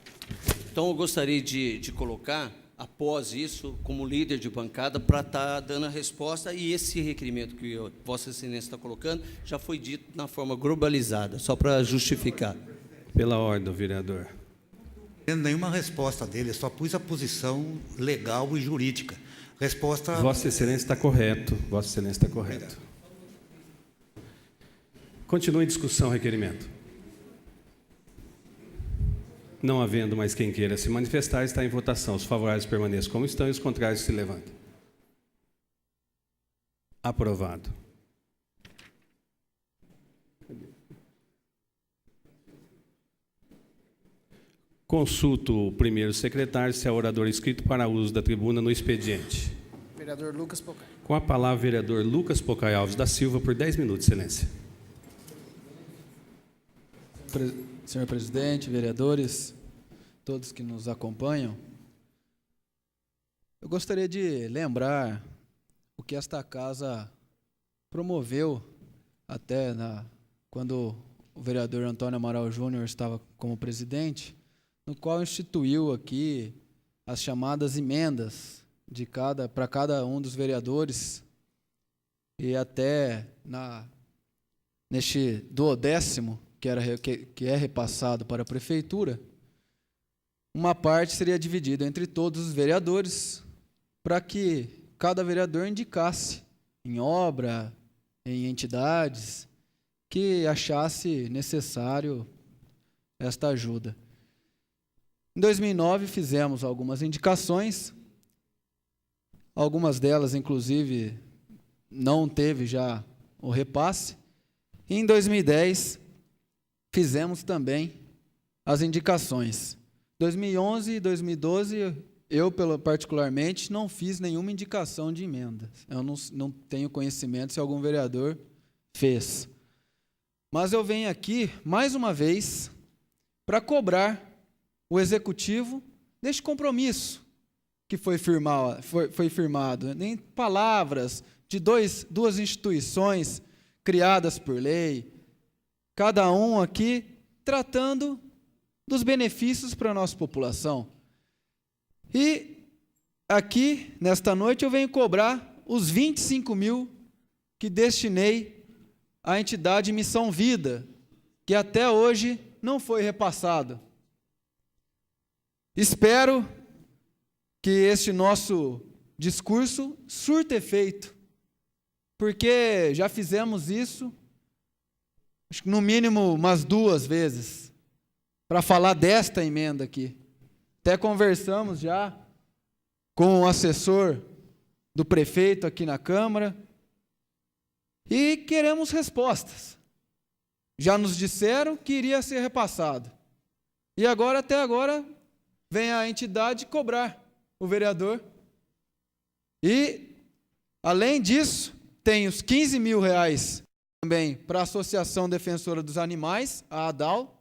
então eu gostaria de colocar, após isso, como líder de bancada, para estar dando a resposta, e esse requerimento que Vossa Excelência está colocando já foi dito na forma globalizada, só para justificar. Pela ordem, vereador. Não tenho nenhuma resposta dele, eu só pus a posição legal e jurídica. Resposta... Vossa Excelência está correto. Vossa Excelência está correto. Continua em discussão o requerimento. Não havendo mais quem queira se manifestar, está em votação. Os favoráveis permaneçam como estão e os contrários se levantem. Aprovado. Consulto o primeiro secretário se é orador inscrito para uso da tribuna no expediente. Vereador Lucas Pocai. Com a palavra, vereador Lucas Pocai Alves da Silva, por 10 minutos, Excelência. Senhor presidente, vereadores, todos que nos acompanham, eu gostaria de lembrar o que esta casa promoveu até quando o vereador Antônio Amaral Júnior estava como presidente, no qual instituiu aqui as chamadas emendas para cada um dos vereadores, e até neste 12º, que é repassado para a prefeitura, uma parte seria dividida entre todos os vereadores, para que cada vereador indicasse em obra, em entidades, que achasse necessário esta ajuda. Em 2009, fizemos algumas indicações, algumas delas, inclusive, não teve já o repasse. E em 2010, fizemos também as indicações. 2011 e 2012, eu, particularmente, não fiz nenhuma indicação de emenda. Eu não tenho conhecimento se algum vereador fez. Mas eu venho aqui, mais uma vez, para cobrar o Executivo deste compromisso que foi firmado, em palavras de duas instituições criadas por lei, cada um aqui tratando dos benefícios para a nossa população. E aqui, nesta noite, eu venho cobrar os 25 mil que destinei à entidade Missão Vida, que até hoje não foi repassado. Espero que este nosso discurso surta efeito, porque já fizemos isso, acho que no mínimo umas 2 vezes, para falar desta emenda aqui. Até conversamos já com o assessor do prefeito aqui na Câmara e queremos respostas. Já nos disseram que iria ser repassado. E agora, até agora, vem a entidade cobrar o vereador. E, além disso, tem os R$15.000 também para a Associação Defensora dos Animais, a ADAL,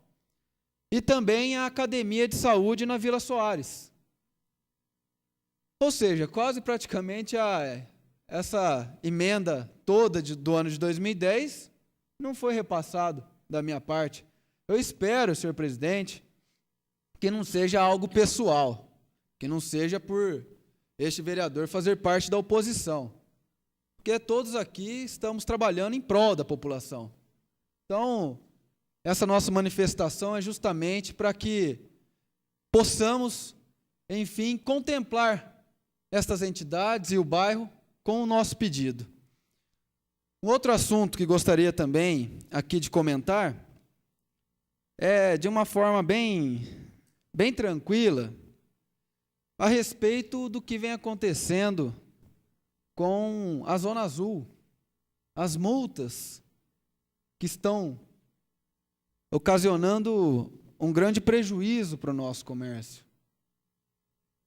e também a Academia de Saúde na Vila Soares. Ou seja, quase praticamente essa emenda toda do ano de 2010 não foi repassado da minha parte. Eu espero, senhor presidente, que não seja algo pessoal, que não seja por este vereador fazer parte da oposição, porque todos aqui estamos trabalhando em prol da população. Então, essa nossa manifestação é justamente para que possamos, enfim, contemplar estas entidades e o bairro com o nosso pedido. Um outro assunto que gostaria também aqui de comentar é de uma forma bem tranquila a respeito do que vem acontecendo com a Zona Azul, as multas que estão ocasionando um grande prejuízo para o nosso comércio.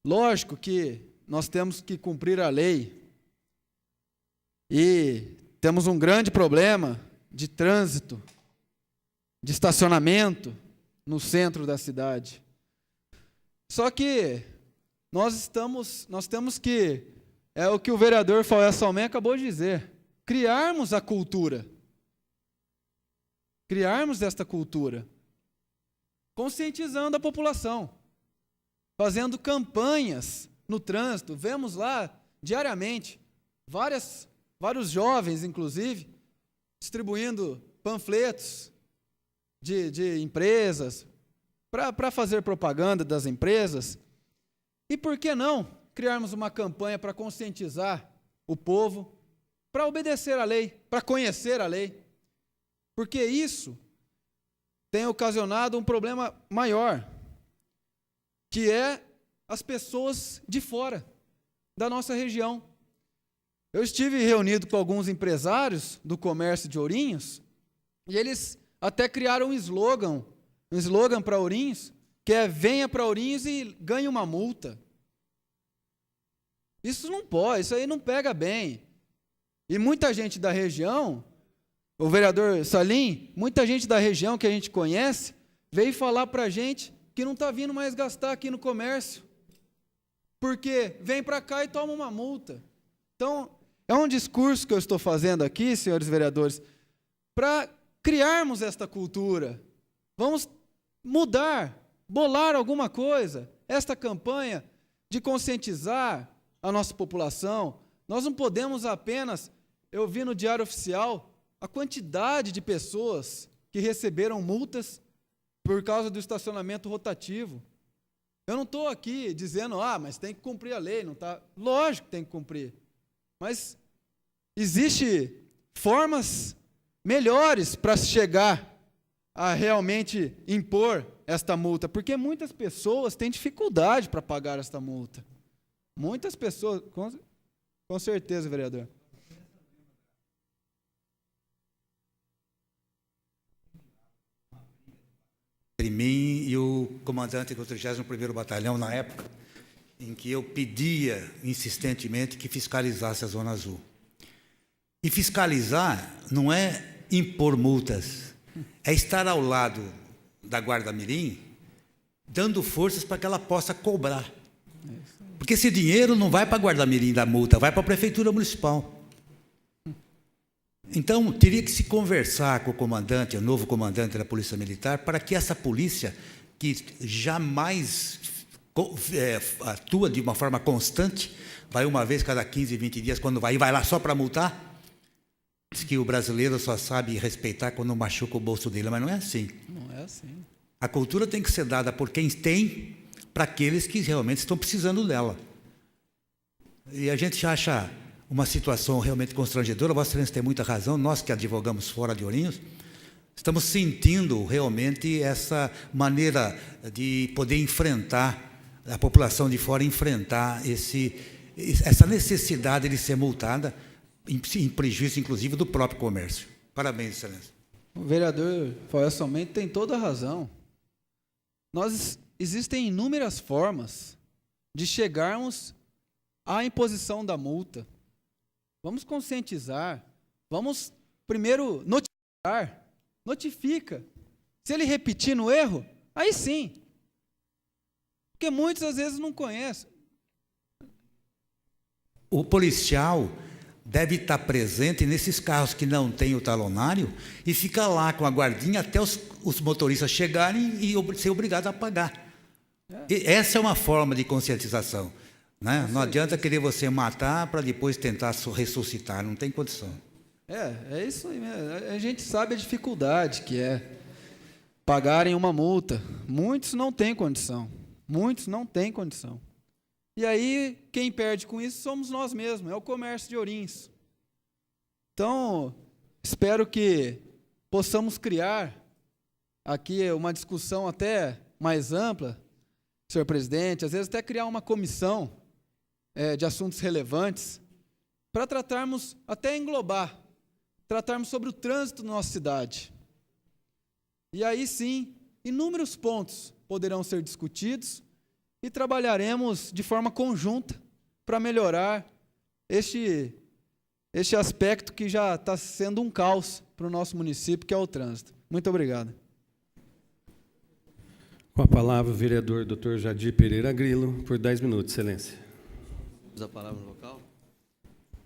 Lógico que nós temos que cumprir a lei e temos um grande problema de trânsito, de estacionamento no centro da cidade. Só que nós temos que, é o que o vereador Fael Salmé acabou de dizer, criarmos a cultura. Criarmos esta cultura, conscientizando a população, fazendo campanhas no trânsito. Vemos lá, diariamente, vários jovens, inclusive, distribuindo panfletos de empresas, para fazer propaganda das empresas. E por que não criarmos uma campanha para conscientizar o povo, para obedecer à lei, para conhecer a lei? Porque isso tem ocasionado um problema maior, que é as pessoas de fora da nossa região. Eu estive reunido com alguns empresários do comércio de Ourinhos, e eles até criaram um slogan para Ourinhos, que é: venha para Ourinhos e ganhe uma multa. Isso não pode, isso aí não pega bem. E muita gente da região, o vereador Salim, muita gente da região que a gente conhece, veio falar para a gente que não está vindo mais gastar aqui no comércio, porque vem para cá e toma uma multa. Então, é um discurso que eu estou fazendo aqui, senhores vereadores, para criarmos esta cultura. Vamos mudar, bolar alguma coisa, esta campanha de conscientizar a nossa população. Nós não podemos apenas, eu vi no Diário Oficial, a quantidade de pessoas que receberam multas por causa do estacionamento rotativo. Eu não estou aqui dizendo, mas tem que cumprir a lei, não tá? Lógico que tem que cumprir. Mas existem formas melhores para chegar a realmente impor esta multa, porque muitas pessoas têm dificuldade para pagar esta multa. Muitas pessoas, com certeza, vereador. Entre mim e o comandante do 31º Batalhão, na época, em que eu pedia insistentemente que fiscalizasse a Zona Azul. E fiscalizar não é impor multas, é estar ao lado da Guarda-Mirim, dando forças para que ela possa cobrar. Porque esse dinheiro não vai para a Guarda-Mirim da multa, vai para a Prefeitura Municipal. Então, teria que se conversar com o comandante, o novo comandante da Polícia Militar, para que essa polícia, que jamais atua de uma forma constante, vai uma vez cada 15, 20 dias, quando vai lá só para multar. Diz que o brasileiro só sabe respeitar quando machuca o bolso dele, mas não é assim. Não é assim. A cultura tem que ser dada por quem tem, para aqueles que realmente estão precisando dela. E a gente acha uma situação realmente constrangedora. Vossa Excelência tem muita razão, nós que advogamos fora de Ourinhos, estamos sentindo realmente essa maneira de poder enfrentar, a população de fora enfrentar essa necessidade de ser multada, em prejuízo, inclusive, do próprio comércio. Parabéns, Excelência. O vereador Fael Somente tem toda a razão. Existem inúmeras formas de chegarmos à imposição da multa. Vamos conscientizar, vamos primeiro notifica. Se ele repetir no erro, aí sim. Porque muitos às vezes não conhecem. O policial deve estar presente nesses carros que não têm o talonário e ficar lá com a guardinha até os motoristas chegarem e ser obrigado a pagar. Essa é uma forma de conscientização, né? Não adianta querer você matar para depois tentar ressuscitar, não tem condição. É isso aí mesmo. A gente sabe a dificuldade que é pagarem uma multa. Muitos não têm condição. E aí, quem perde com isso somos nós mesmos, é o comércio de Ourinhos. Então, espero que possamos criar aqui uma discussão até mais ampla, senhor presidente, às vezes até criar uma comissão de assuntos relevantes, para tratarmos, até englobar, tratarmos sobre o trânsito na nossa cidade. E aí sim, inúmeros pontos poderão ser discutidos e trabalharemos de forma conjunta para melhorar este aspecto que já está sendo um caos para o nosso município, que é o trânsito. Muito obrigado. Com a palavra, o vereador Dr. Jadir Pereira Grilo, por 10 minutos, Excelência. Usa a palavra no local.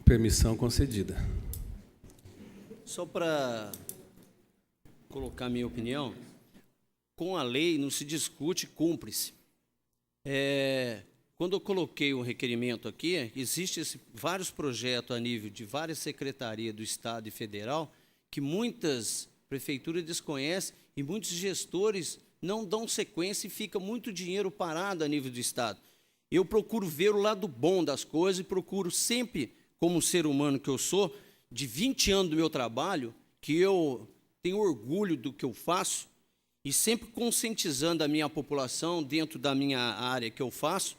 Permissão concedida. Só para colocar minha opinião, com a lei não se discute, cumpre-se. Quando eu coloquei o requerimento aqui, existem vários projetos a nível de várias secretarias do Estado e Federal que muitas prefeituras desconhecem e muitos gestores não dão sequência e fica muito dinheiro parado a nível do Estado. Eu procuro ver o lado bom das coisas e procuro sempre, como ser humano que eu sou, de 20 anos do meu trabalho, que eu tenho orgulho do que eu faço, e sempre conscientizando a minha população dentro da minha área que eu faço,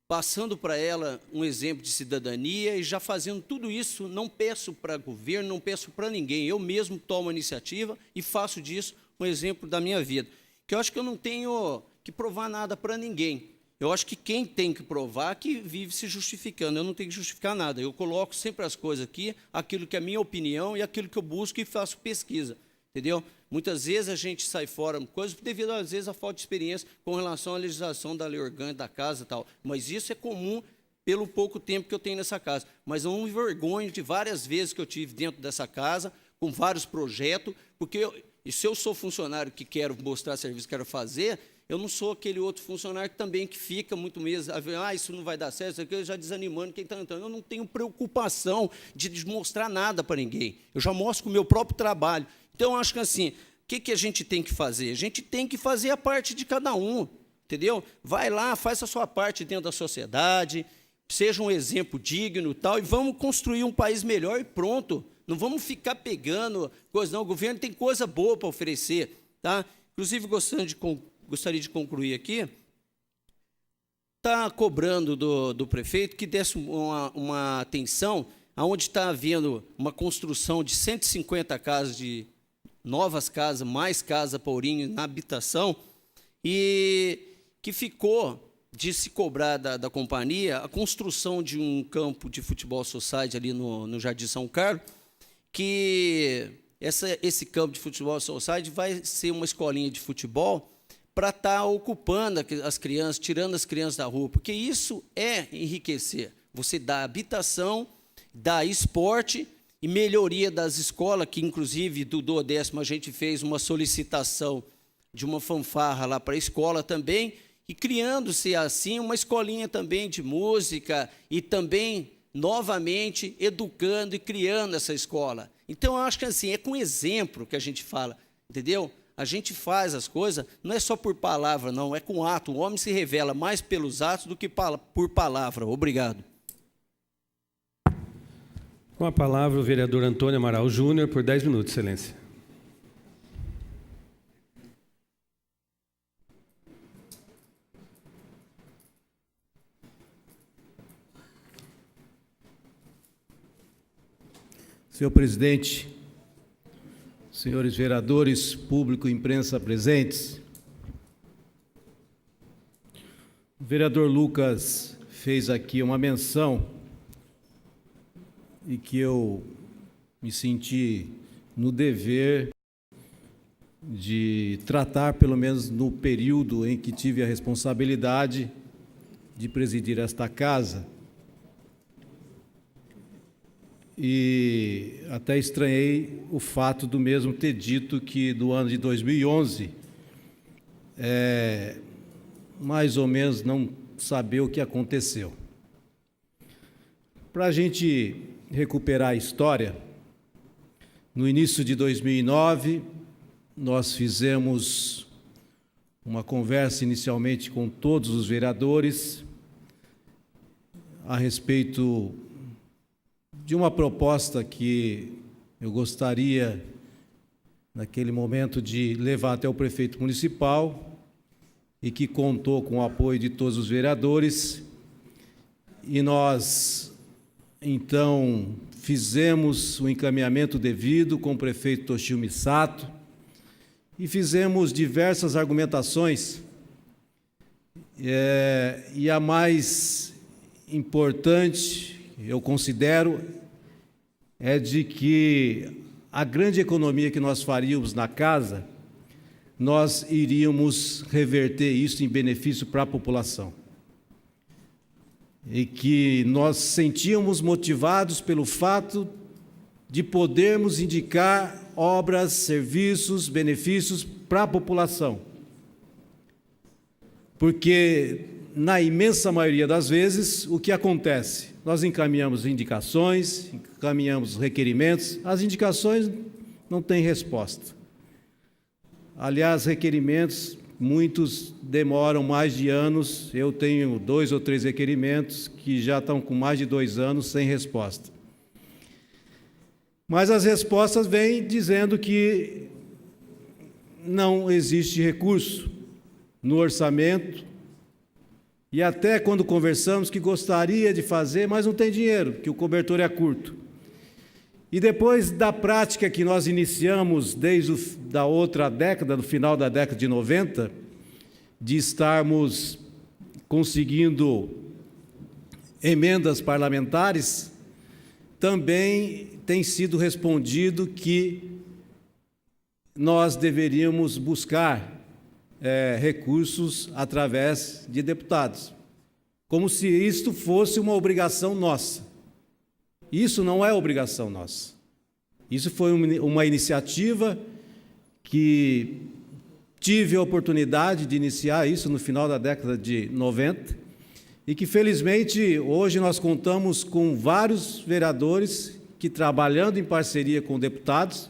passando para ela um exemplo de cidadania e já fazendo tudo isso, não peço para governo, não peço para ninguém, eu mesmo tomo a iniciativa e faço disso um exemplo da minha vida. Que eu acho que eu não tenho que provar nada para ninguém. Eu acho que quem tem que provar que vive se justificando. Eu não tenho que justificar nada. Eu coloco sempre as coisas aqui, aquilo que é a minha opinião e aquilo que eu busco e faço pesquisa. Entendeu? Muitas vezes a gente sai fora, coisas devido, às vezes, à falta de experiência com relação à legislação da lei orgânica da casa e tal. Mas isso é comum pelo pouco tempo que eu tenho nessa casa. Mas eu não me envergonho de várias vezes que eu tive dentro dessa casa, com vários projetos, porque se eu sou funcionário que quero mostrar serviço, quero fazer, eu não sou aquele outro funcionário que também que fica muito mesmo, isso não vai dar certo, isso aqui, já desanimando quem está entrando. Eu não tenho preocupação de mostrar nada para ninguém. Eu já mostro com o meu próprio trabalho. Então, eu acho que assim, o que a gente tem que fazer? A gente tem que fazer a parte de cada um, entendeu? Vai lá, faz a sua parte dentro da sociedade, seja um exemplo digno e tal, e vamos construir um país melhor e pronto. Não vamos ficar pegando coisa, não. O governo tem coisa boa para oferecer, tá? Inclusive, gostaria de concluir aqui, está cobrando do prefeito que desse uma atenção aonde está havendo uma construção de 150 casas, de novas casas, mais casas para Ourinhos na habitação, e que ficou de se cobrar da companhia a construção de um campo de futebol society ali no Jardim São Carlos, que esse campo de futebol society vai ser uma escolinha de futebol para estar ocupando as crianças, tirando as crianças da rua, porque isso é enriquecer. Você dá habitação, dá esporte e melhoria das escolas, que inclusive do 10º a gente fez uma solicitação de uma fanfarra lá para a escola também, e criando-se assim uma escolinha também de música e também novamente educando e criando essa escola. Então, eu acho que assim, é com exemplo que a gente fala, entendeu? A gente faz as coisas, não é só por palavra, não, é com ato. O homem se revela mais pelos atos do que por palavra. Obrigado. Com a palavra, o vereador Antônio Amaral Júnior, por 10 minutos, excelência. Senhor presidente, senhores vereadores, público e imprensa presentes, o vereador Lucas fez aqui uma menção e que eu me senti no dever de tratar, pelo menos no período em que tive a responsabilidade de presidir esta casa. E até estranhei o fato do mesmo ter dito que do ano de 2011, mais ou menos não saber o que aconteceu. Para a gente recuperar a história, no início de 2009, nós fizemos uma conversa inicialmente com todos os vereadores a respeito de uma proposta que eu gostaria, naquele momento, de levar até o prefeito municipal e que contou com o apoio de todos os vereadores. E nós, então, fizemos o encaminhamento devido com o prefeito Toshio Misato e fizemos diversas argumentações. E a mais importante, eu considero, é de que a grande economia que nós faríamos na casa, nós iríamos reverter isso em benefício para a população. E que nós sentíamos motivados pelo fato de podermos indicar obras, serviços, benefícios para a população. Porque, na imensa maioria das vezes, o que acontece? Nós encaminhamos indicações, encaminhamos requerimentos, as indicações não têm resposta. Aliás, requerimentos, muitos demoram mais de anos. Eu tenho 2 ou 3 requerimentos que já estão com mais de 2 anos sem resposta. Mas as respostas vêm dizendo que não existe recurso no orçamento, e até quando conversamos que gostaria de fazer, mas não tem dinheiro, que o cobertor é curto. E depois da prática que nós iniciamos desde da outra década, do final da década de 90, de estarmos conseguindo emendas parlamentares, também tem sido respondido que nós deveríamos buscar recursos através de deputados, como se isto fosse uma obrigação nossa. Isso não é obrigação nossa. Isso foi uma iniciativa que tive a oportunidade de iniciar isso no final da década de 90 e que, felizmente, hoje nós contamos com vários vereadores que, trabalhando em parceria com deputados,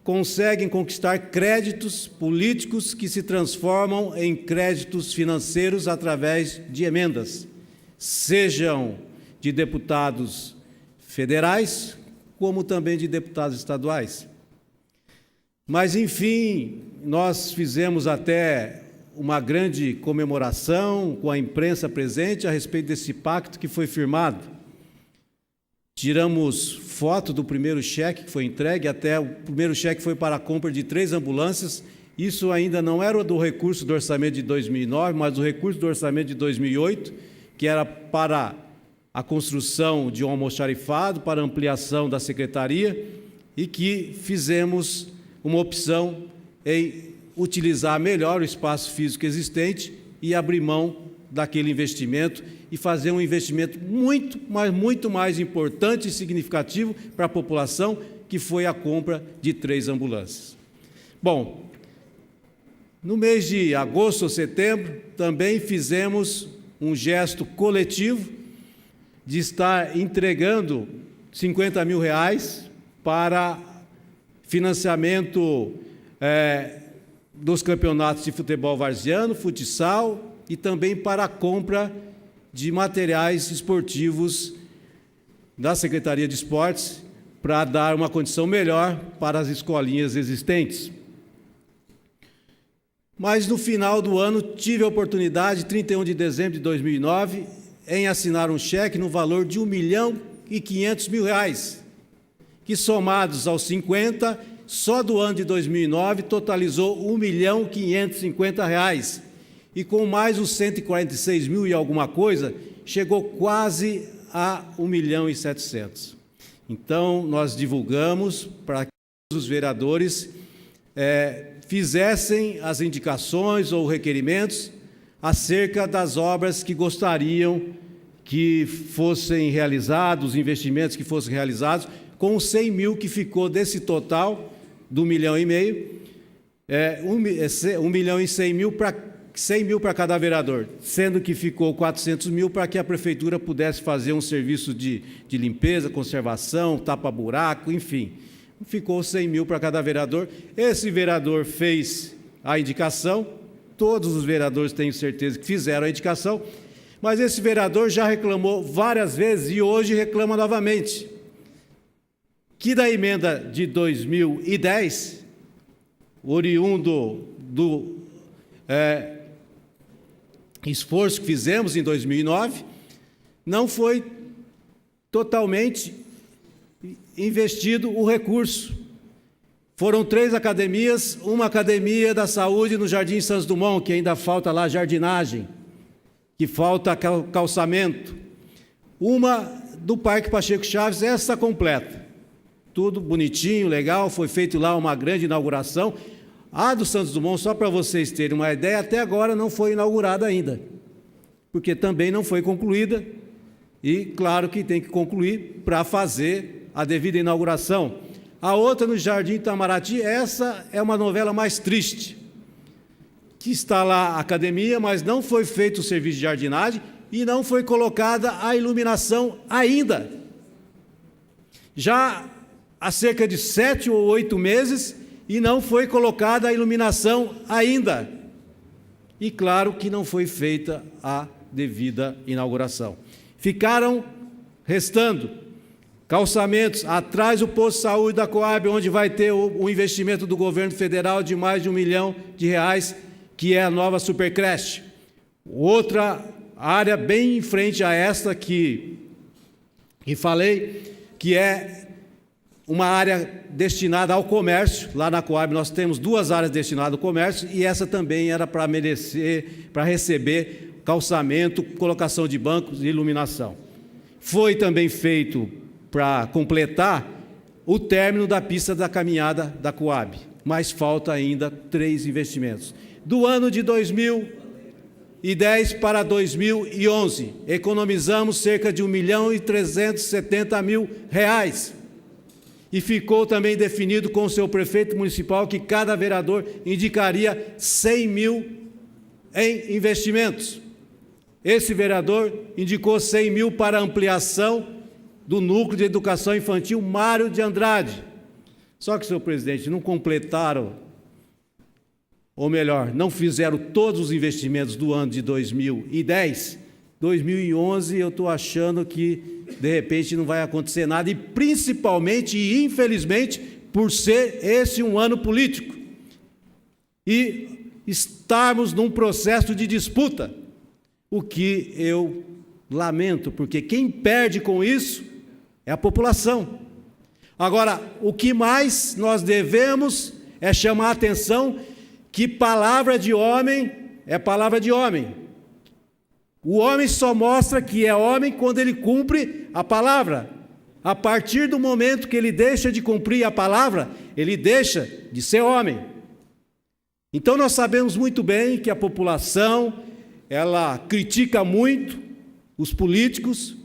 conseguem conquistar créditos políticos que se transformam em créditos financeiros através de emendas, sejam de deputados federais, como também de deputados estaduais. Mas, enfim, nós fizemos até uma grande comemoração com a imprensa presente a respeito desse pacto que foi firmado. Tiramos foto do primeiro cheque que foi entregue, até o primeiro cheque foi para a compra de 3 ambulâncias. Isso ainda não era do recurso do orçamento de 2009, mas do recurso do orçamento de 2008, que era para a construção de um almoxarifado, para ampliação da secretaria, e que fizemos uma opção em utilizar melhor o espaço físico existente e abrir mão daquele investimento e fazer um investimento muito mais importante e significativo para a população, que foi a compra de 3 ambulâncias. Bom, no mês de agosto ou setembro, também fizemos um gesto coletivo de estar entregando R$50 mil para financiamento dos campeonatos de futebol varziano, futsal, e também para a compra de materiais esportivos da Secretaria de Esportes para dar uma condição melhor para as escolinhas existentes. Mas, no final do ano, tive a oportunidade, 31 de dezembro de 2009, em assinar um cheque no valor de R$1.500.000, que, somados aos 50, só do ano de 2009, totalizou R$1.550, e com mais os 146 mil e alguma coisa, chegou quase a 1.700.000. Então, nós divulgamos para que os vereadores fizessem as indicações ou requerimentos acerca das obras que gostariam que fossem realizados, os investimentos que fossem realizados, com os 100 mil que ficou desse total do 1,5 milhão, 1.100.000 para 100 mil para cada vereador, sendo que ficou 400 mil para que a prefeitura pudesse fazer um serviço de limpeza, conservação, tapa-buraco, enfim. Ficou 100 mil para cada vereador. Esse vereador fez a indicação, todos os vereadores tenho certeza que fizeram a indicação, mas esse vereador já reclamou várias vezes e hoje reclama novamente, que da emenda de 2010, oriundo do esforço que fizemos em 2009, não foi totalmente investido o recurso. Foram 3 academias, uma academia da saúde no Jardim Santos Dumont, que ainda falta lá jardinagem, que falta calçamento. Uma do Parque Pacheco Chaves, essa completa. Tudo bonitinho, legal, foi feito lá uma grande inauguração. A do Santos Dumont, só para vocês terem uma ideia, até agora não foi inaugurada ainda, porque também não foi concluída, e claro que tem que concluir para fazer a devida inauguração. A outra no Jardim Itamaraty, essa é uma novela mais triste, que está lá a academia, mas não foi feito o serviço de jardinagem e não foi colocada a iluminação ainda. Já há cerca de 7 ou 8 meses e não foi colocada a iluminação ainda. E claro que não foi feita a devida inauguração. Ficaram restando calçamentos atrás do posto de saúde da Coab, onde vai ter o investimento do governo federal de mais de R$1 milhão, que é a nova supercreche. Outra área bem em frente a esta que falei, que é uma área destinada ao comércio. Lá na Coab nós temos 2 áreas destinadas ao comércio, e essa também era para receber calçamento, colocação de bancos e iluminação. Foi também feito para completar o término da pista da caminhada da Coab, mas falta ainda 3 investimentos. Do ano de 2010 para 2011, economizamos cerca de R$1.370.000, e ficou também definido com o seu prefeito municipal que cada vereador indicaria 100 mil em investimentos. Esse vereador indicou 100 mil para ampliação do Núcleo de Educação Infantil Mário de Andrade. Só que, senhor presidente, não completaram, ou melhor, não fizeram todos os investimentos do ano de 2010. 2011, eu estou achando que, de repente, não vai acontecer nada, e principalmente e infelizmente, por ser esse um ano político. E estarmos num processo de disputa, o que eu lamento, porque quem perde com isso é a população. Agora, o que mais nós devemos é chamar a atenção que palavra de homem é palavra de homem. O homem só mostra que é homem quando ele cumpre a palavra. A partir do momento que ele deixa de cumprir a palavra, ele deixa de ser homem. Então nós sabemos muito bem que a população, ela critica muito os políticos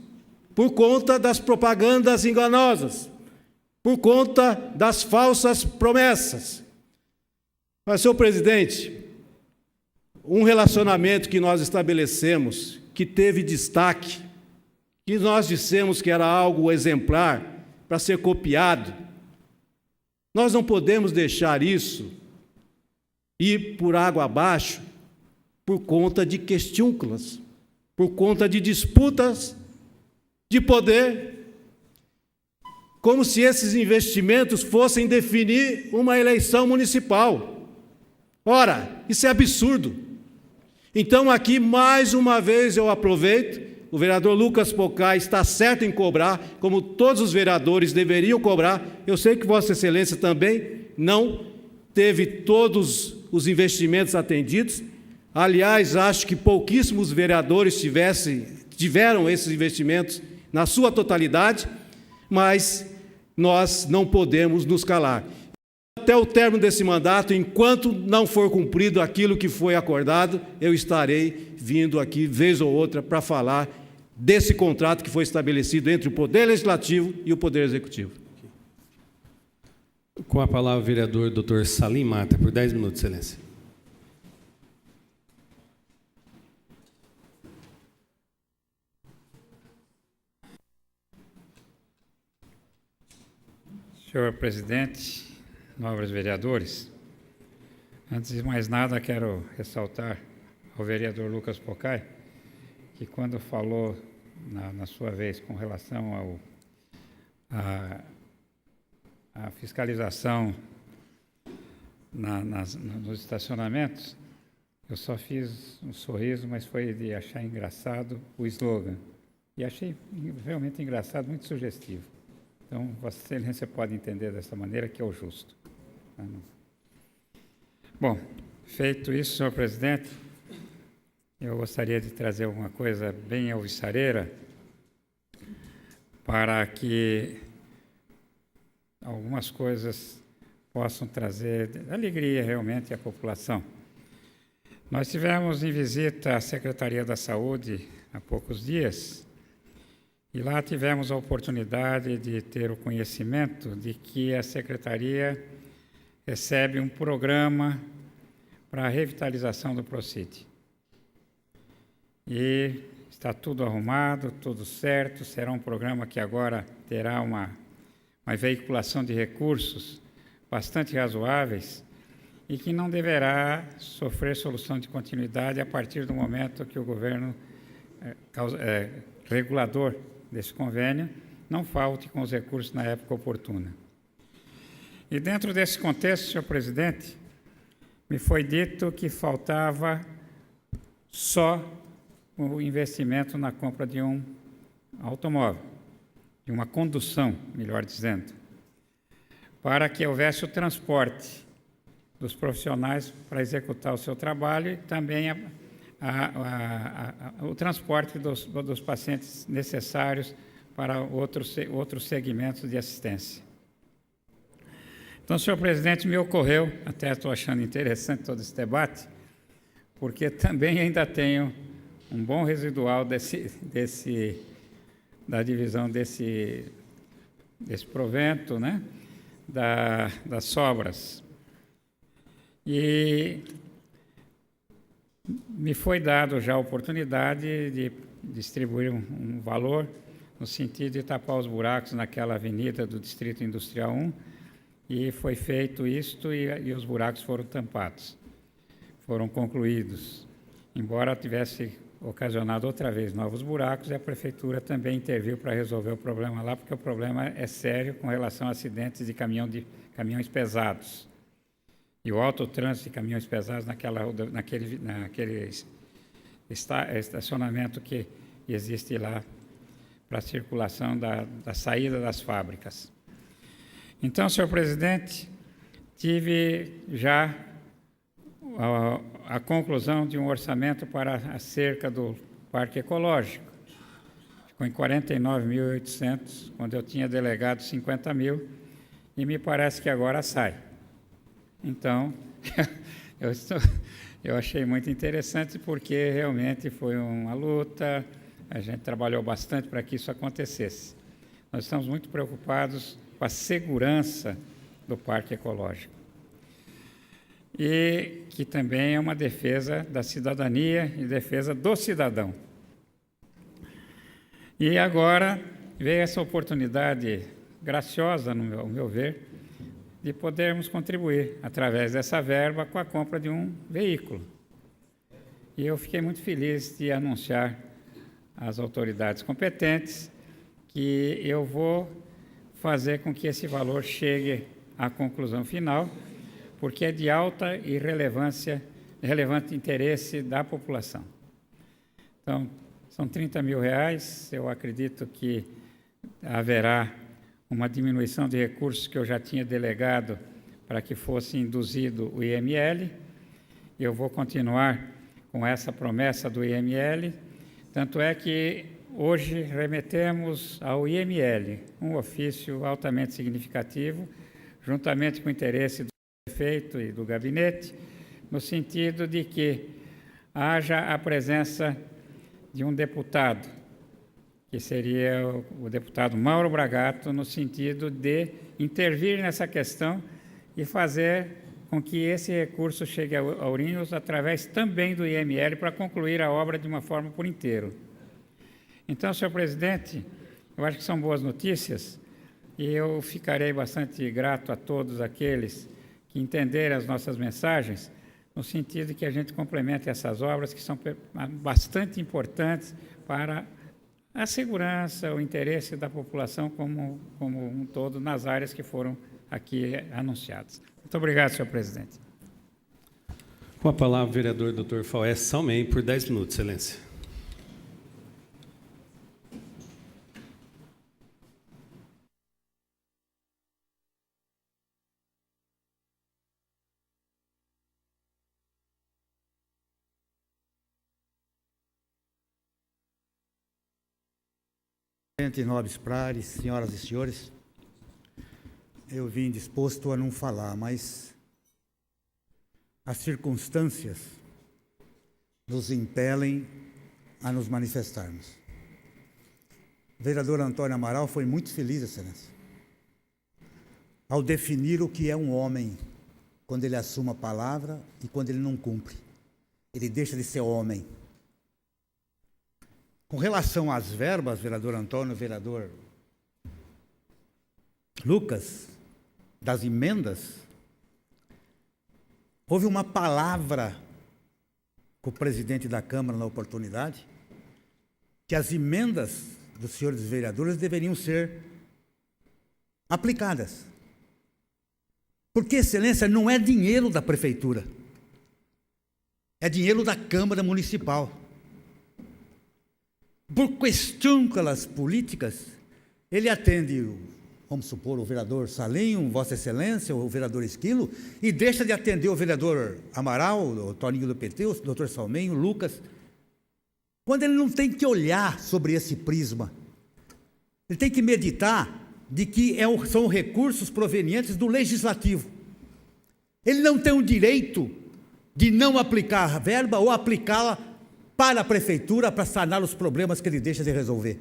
por conta das propagandas enganosas, por conta das falsas promessas. Mas, senhor presidente, um relacionamento que nós estabelecemos, que teve destaque, que nós dissemos que era algo exemplar para ser copiado, nós não podemos deixar isso ir por água abaixo por conta de questiúnculas, por conta de disputas de poder como se esses investimentos fossem definir uma eleição municipal. Ora, isso é absurdo. Então, aqui, mais uma vez, eu aproveito, o vereador Lucas Pocai está certo em cobrar, como todos os vereadores deveriam cobrar. Eu sei que Vossa Excelência também não teve todos os investimentos atendidos. Aliás, acho que pouquíssimos vereadores tiveram esses investimentos na sua totalidade, mas nós não podemos nos calar. Até o término desse mandato, enquanto não for cumprido aquilo que foi acordado, eu estarei vindo aqui, vez ou outra, para falar desse contrato que foi estabelecido entre o Poder Legislativo e o Poder Executivo. Com a palavra o vereador Dr. Salim Mata, por 10 minutos, Excelência. Senhor presidente, nobres vereadores, antes de mais nada quero ressaltar ao vereador Lucas Pocai que quando falou na sua vez com relação à fiscalização nos estacionamentos, eu só fiz um sorriso, mas foi de achar engraçado o slogan. E achei realmente engraçado, muito sugestivo. Então, Vossa Excelência pode entender dessa maneira, que é o justo. Bom, feito isso, senhor presidente, eu gostaria de trazer alguma coisa bem alvissareira para que algumas coisas possam trazer alegria realmente à população. Nós tivemos em visita à Secretaria da Saúde há poucos dias, e lá tivemos a oportunidade de ter o conhecimento de que a Secretaria recebe um programa para a revitalização do Procid. E está tudo arrumado, tudo certo, será um programa que agora terá uma veiculação de recursos bastante razoáveis e que não deverá sofrer solução de continuidade a partir do momento que o governo regulador desse convênio não falte com os recursos na época oportuna. E dentro desse contexto, senhor presidente, me foi dito que faltava só o investimento na compra de um automóvel, de uma condução, melhor dizendo, para que houvesse o transporte dos profissionais para executar o seu trabalho e também o transporte dos pacientes necessários para outros segmentos de assistência. Então, senhor presidente, me ocorreu, até estou achando interessante todo esse debate, porque também ainda tenho um bom residual da divisão desse provento, né, das sobras. E me foi dado já a oportunidade de distribuir um valor no sentido de tapar os buracos naquela avenida do Distrito Industrial 1, e foi feito isto e os buracos foram tampados, foram concluídos, embora tivesse ocasionado outra vez novos buracos, e a Prefeitura também interviu para resolver o problema lá, porque o problema é sério com relação a acidentes de caminhões pesados. E o autotrânsito de caminhões pesados naquele estacionamento que existe lá para a circulação da saída das fábricas. Então, senhor presidente, tive já a conclusão de um orçamento para a cerca do Parque Ecológico. Ficou em 49.800, quando eu tinha delegado 50 mil, e me parece que agora sai. Então, eu achei muito interessante, porque realmente foi uma luta, a gente trabalhou bastante para que isso acontecesse. Nós estamos muito preocupados com a segurança do Parque Ecológico, e que também é uma defesa da cidadania e defesa do cidadão. E agora veio essa oportunidade graciosa, ao meu ver, de podermos contribuir, através dessa verba, com a compra de um veículo. E eu fiquei muito feliz de anunciar às autoridades competentes que eu vou fazer com que esse valor chegue à conclusão final, porque é de alta e relevante interesse da população. Então, são R$30 mil, eu acredito que haverá uma diminuição de recursos que eu já tinha delegado para que fosse induzido o IML. Eu vou continuar com essa promessa do IML, tanto é que hoje remetemos ao IML um ofício altamente significativo, juntamente com o interesse do prefeito e do gabinete, no sentido de que haja a presença de um deputado, que seria o deputado Mauro Bragato, no sentido de intervir nessa questão e fazer com que esse recurso chegue a Ourinhos através também do IML para concluir a obra de uma forma por inteiro. Então, senhor presidente, eu acho que são boas notícias e eu ficarei bastante grato a todos aqueles que entenderem as nossas mensagens, no sentido de que a gente complemente essas obras que são bastante importantes para a segurança, o interesse da população como um todo nas áreas que foram aqui anunciadas. Muito obrigado, senhor presidente. Com a palavra, o vereador Dr. Faués Salmem, por 10 minutos, excelência. Presidente, nobres prares, senhoras e senhores, eu vim disposto a não falar, mas as circunstâncias nos impelem a nos manifestarmos. O vereador Antônio Amaral foi muito feliz, excelência, ao definir o que é um homem quando ele assume a palavra e quando ele não cumpre. Ele deixa de ser homem. Com relação às verbas, vereador Antônio, vereador Lucas, das emendas, houve uma palavra com o presidente da Câmara na oportunidade, que as emendas dos senhores vereadores deveriam ser aplicadas. Porque, excelência, não é dinheiro da prefeitura, é dinheiro da Câmara Municipal. Por questões políticas, ele atende, vamos supor, o vereador Salinho, Vossa Excelência, o vereador Esquilo, e deixa de atender o vereador Amaral, o Toninho do PT, o doutor Salmenho, o Lucas, quando ele não tem que olhar sobre esse prisma. Ele tem que meditar de que são recursos provenientes do Legislativo. Ele não tem o direito de não aplicar a verba ou aplicá-la para a prefeitura, para sanar os problemas que ele deixa de resolver.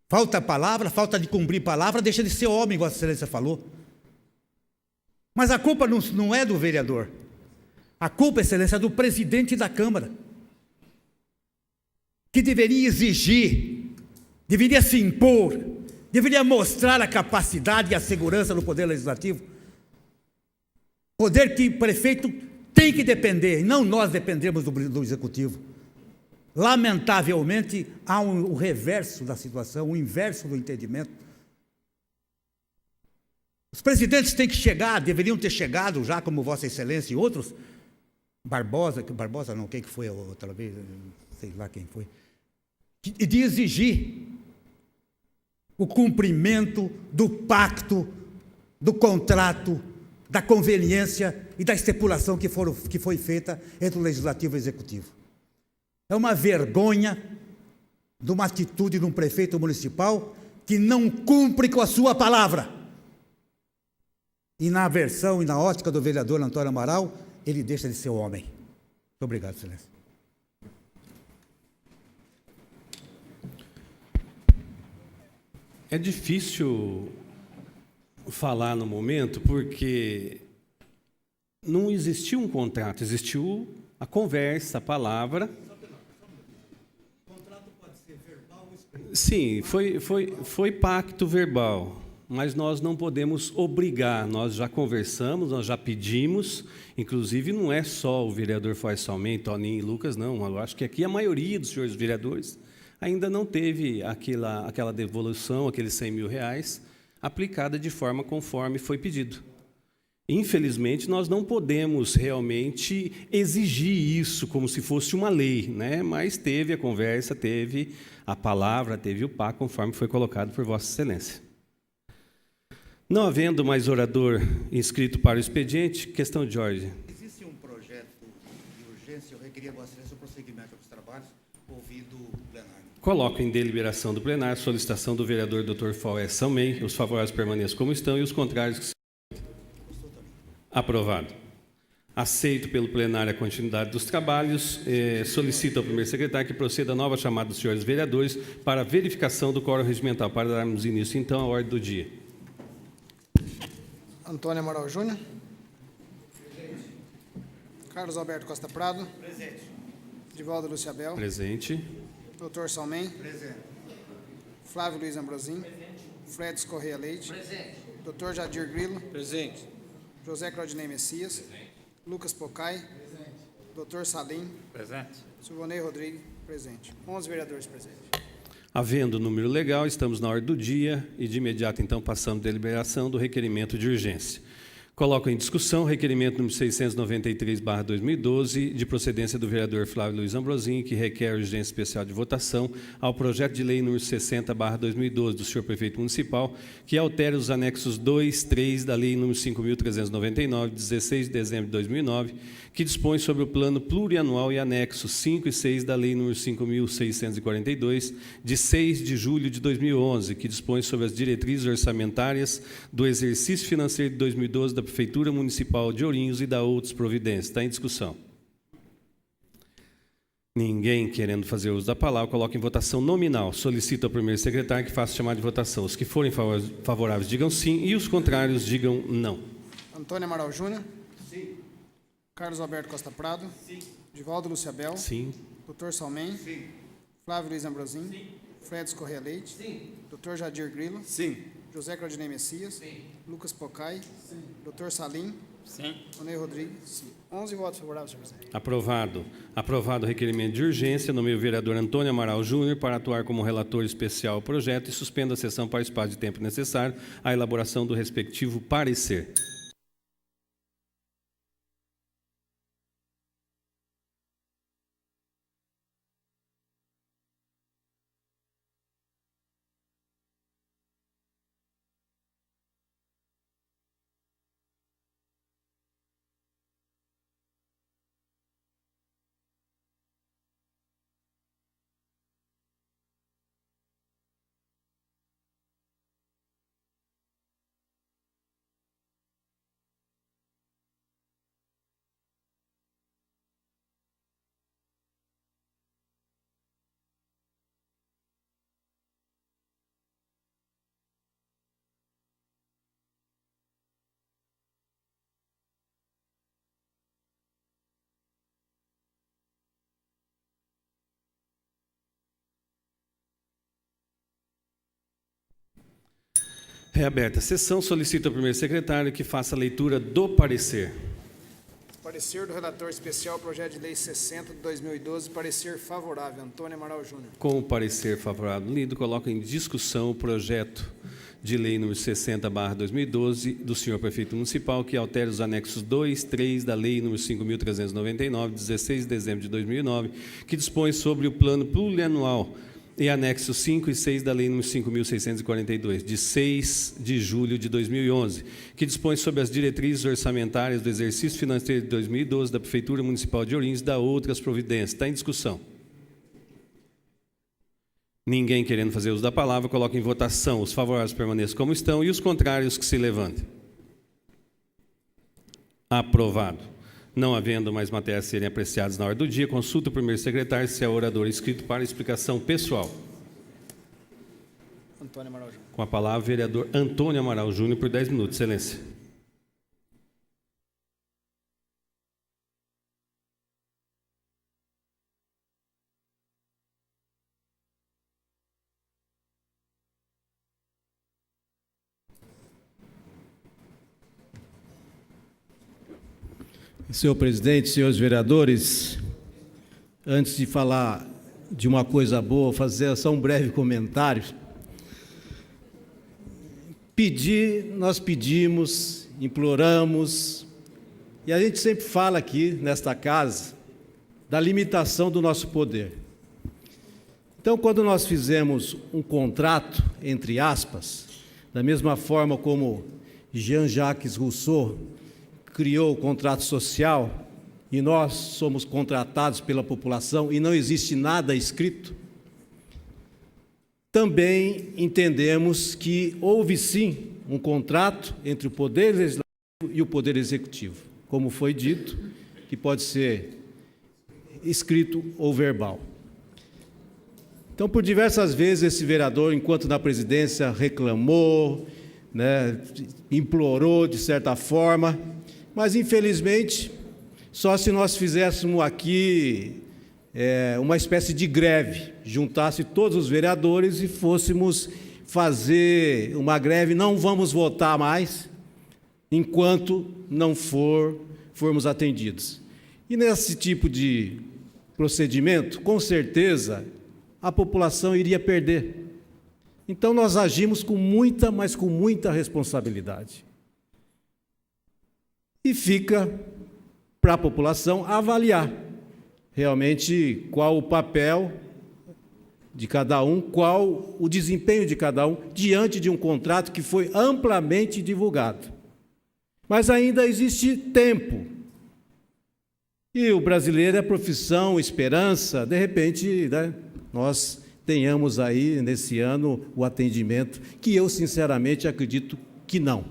Falta a palavra, falta de cumprir palavra, deixa de ser homem, igual a excelência falou. Mas a culpa não é do vereador. A culpa, excelência, é do presidente da Câmara, que deveria exigir, deveria se impor, deveria mostrar a capacidade e a segurança do Poder Legislativo. Poder que o prefeito tem que depender, e não nós dependemos do Executivo. Lamentavelmente, há o reverso da situação, o inverso do entendimento. Os presidentes têm que chegar, deveriam ter chegado já, como Vossa Excelência e outros, Barbosa não, quem que foi a outra vez, sei lá quem foi, de exigir o cumprimento do pacto, do contrato, da conveniência e da estipulação que foi feita entre o Legislativo e o Executivo. É uma vergonha de uma atitude de um prefeito municipal que não cumpre com a sua palavra. E na versão e na ótica do vereador Antônio Amaral, ele deixa de ser homem. Muito obrigado, excelência. É difícil falar no momento porque não existiu um contrato, existiu a conversa, a palavra. O contrato pode ser verbal ou escrito? Sim, foi pacto verbal, mas nós não podemos obrigar, nós já conversamos, nós já pedimos, inclusive não é só o vereador Faués Salmem, Toninho e Lucas, não, eu acho que aqui a maioria dos senhores vereadores ainda não teve aquela devolução, aqueles R$100.000, aplicada de forma conforme foi pedido. Infelizmente, nós não podemos realmente exigir isso como se fosse uma lei, né? Mas teve a conversa, teve a palavra, teve o pá, conforme foi colocado por Vossa Excelência. Não havendo mais orador inscrito para o expediente, questão de ordem. Existe um projeto de urgência, eu requeria Vossa Excelência o prosseguimento dos trabalhos, ouvido o plenário. Coloco em deliberação do plenário a solicitação do vereador Dr. Faués Salmem. Os favoráveis permaneçam como estão e os contrários que se... Aprovado. Aceito pelo plenário a continuidade dos trabalhos. Solicito ao primeiro secretário que proceda a nova chamada dos senhores vereadores para verificação do quórum regimental, para darmos início, então, à ordem do dia. Antônio Amaral Júnior. Presente. Carlos Alberto Costa Prado. Presente. Divaldo Lúcio Abel. Presente. Dr. Salmem. Presente. Flávio Luiz Ambrosim. Fredes Correia Leite. Presente. Dr. Jadir Grilo. Presente. José Claudinei Messias. Lucas Pocai. Dr. Salim. Presente. Silvonei Rodrigues. Presente. 11 vereadores presentes. Havendo número legal, estamos na ordem do dia e, de imediato, então, passamos à deliberação do requerimento de urgência. Coloco em discussão o requerimento número 693/2012, de procedência do vereador Flávio Luiz Ambrosim, que requer urgência especial de votação ao projeto de lei número 60/2012 do senhor prefeito municipal, que altera os anexos 2, 3 da lei número 5.399, 16 de dezembro de 2009, que dispõe sobre o plano plurianual e anexos 5 e 6 da lei número 5.642, de 6 de julho de 2011, que dispõe sobre as diretrizes orçamentárias do exercício financeiro de 2012 da Prefeitura Municipal de Ourinhos e da outras providências. Está em discussão. Ninguém querendo fazer uso da palavra, coloca em votação nominal. Solicito ao primeiro secretário que faça chamada de votação. Os que forem favoráveis digam sim e os contrários digam não. Antônio Amaral Júnior. Sim. Carlos Alberto Costa Prado. Sim. Divaldo Lúcio Abel. Sim. Dr. Salmem. Sim. Flávio Luiz Ambrosim. Sim. Fredes Correia Leite. Sim. Dr. Jadir Grilo. Sim. José Claudinei Messias. Sim. Lucas Pocai. Sim. Dr. Salim. Sim. Onei Rodrigues. Sim. 11 votos favoráveis, senhor presidente. Aprovado. Aprovado o requerimento de urgência. Nomeio o vereador Antônio Amaral Júnior para atuar como relator especial ao projeto e suspendo a sessão para o espaço de tempo necessário à elaboração do respectivo parecer. Reaberta a sessão, solicito ao primeiro secretário que faça a leitura do parecer. Parecer do relator especial, projeto de lei 60 de 2012, parecer favorável, Antônio Amaral Júnior. Com o parecer favorável lido, coloco em discussão o projeto de lei número 60/2012 do senhor prefeito municipal, que altera os anexos 2, 3 da lei número 5.399, 16 de dezembro de 2009, que dispõe sobre o plano plurianual e anexos 5 e 6 da lei número 5.642, de 6 de julho de 2011, que dispõe sobre as diretrizes orçamentárias do exercício financeiro de 2012 da Prefeitura Municipal de Ourinhos e da outras providências. Está em discussão. Ninguém querendo fazer uso da palavra, coloca em votação. Os favoráveis permaneçam como estão e os contrários que se levantem. Aprovado. Não havendo mais matérias a serem apreciadas na hora do dia, consulta o primeiro secretário se é orador inscrito para explicação pessoal. Antônio Amaral Júnior. Com a palavra, o vereador Antônio Amaral Júnior, por 10 minutos. Excelência. Senhor presidente, senhores vereadores, antes de falar de uma coisa boa, fazer só um breve comentário. Nós pedimos, imploramos, e a gente sempre fala aqui, nesta casa, da limitação do nosso poder. Então, quando nós fizemos um contrato, entre aspas, da mesma forma como Jean-Jacques Rousseau criou o contrato social, e nós somos contratados pela população e não existe nada escrito, também entendemos que houve sim um contrato entre o Poder Legislativo e o Poder Executivo, como foi dito, que pode ser escrito ou verbal. Então, por diversas vezes, esse vereador, enquanto na presidência, reclamou, implorou de certa forma, mas, infelizmente, só se nós fizéssemos aqui uma espécie de greve, juntasse todos os vereadores e fôssemos fazer uma greve, não vamos votar mais, enquanto não formos atendidos. E nesse tipo de procedimento, com certeza, a população iria perder. Então, nós agimos com muita, mas com muita responsabilidade. E fica para a população avaliar realmente qual o papel de cada um, qual o desempenho de cada um diante de um contrato que foi amplamente divulgado. Mas ainda existe tempo. E o brasileiro é profissão, esperança, de repente, nós tenhamos aí, nesse ano, o atendimento, que eu, sinceramente, acredito que não.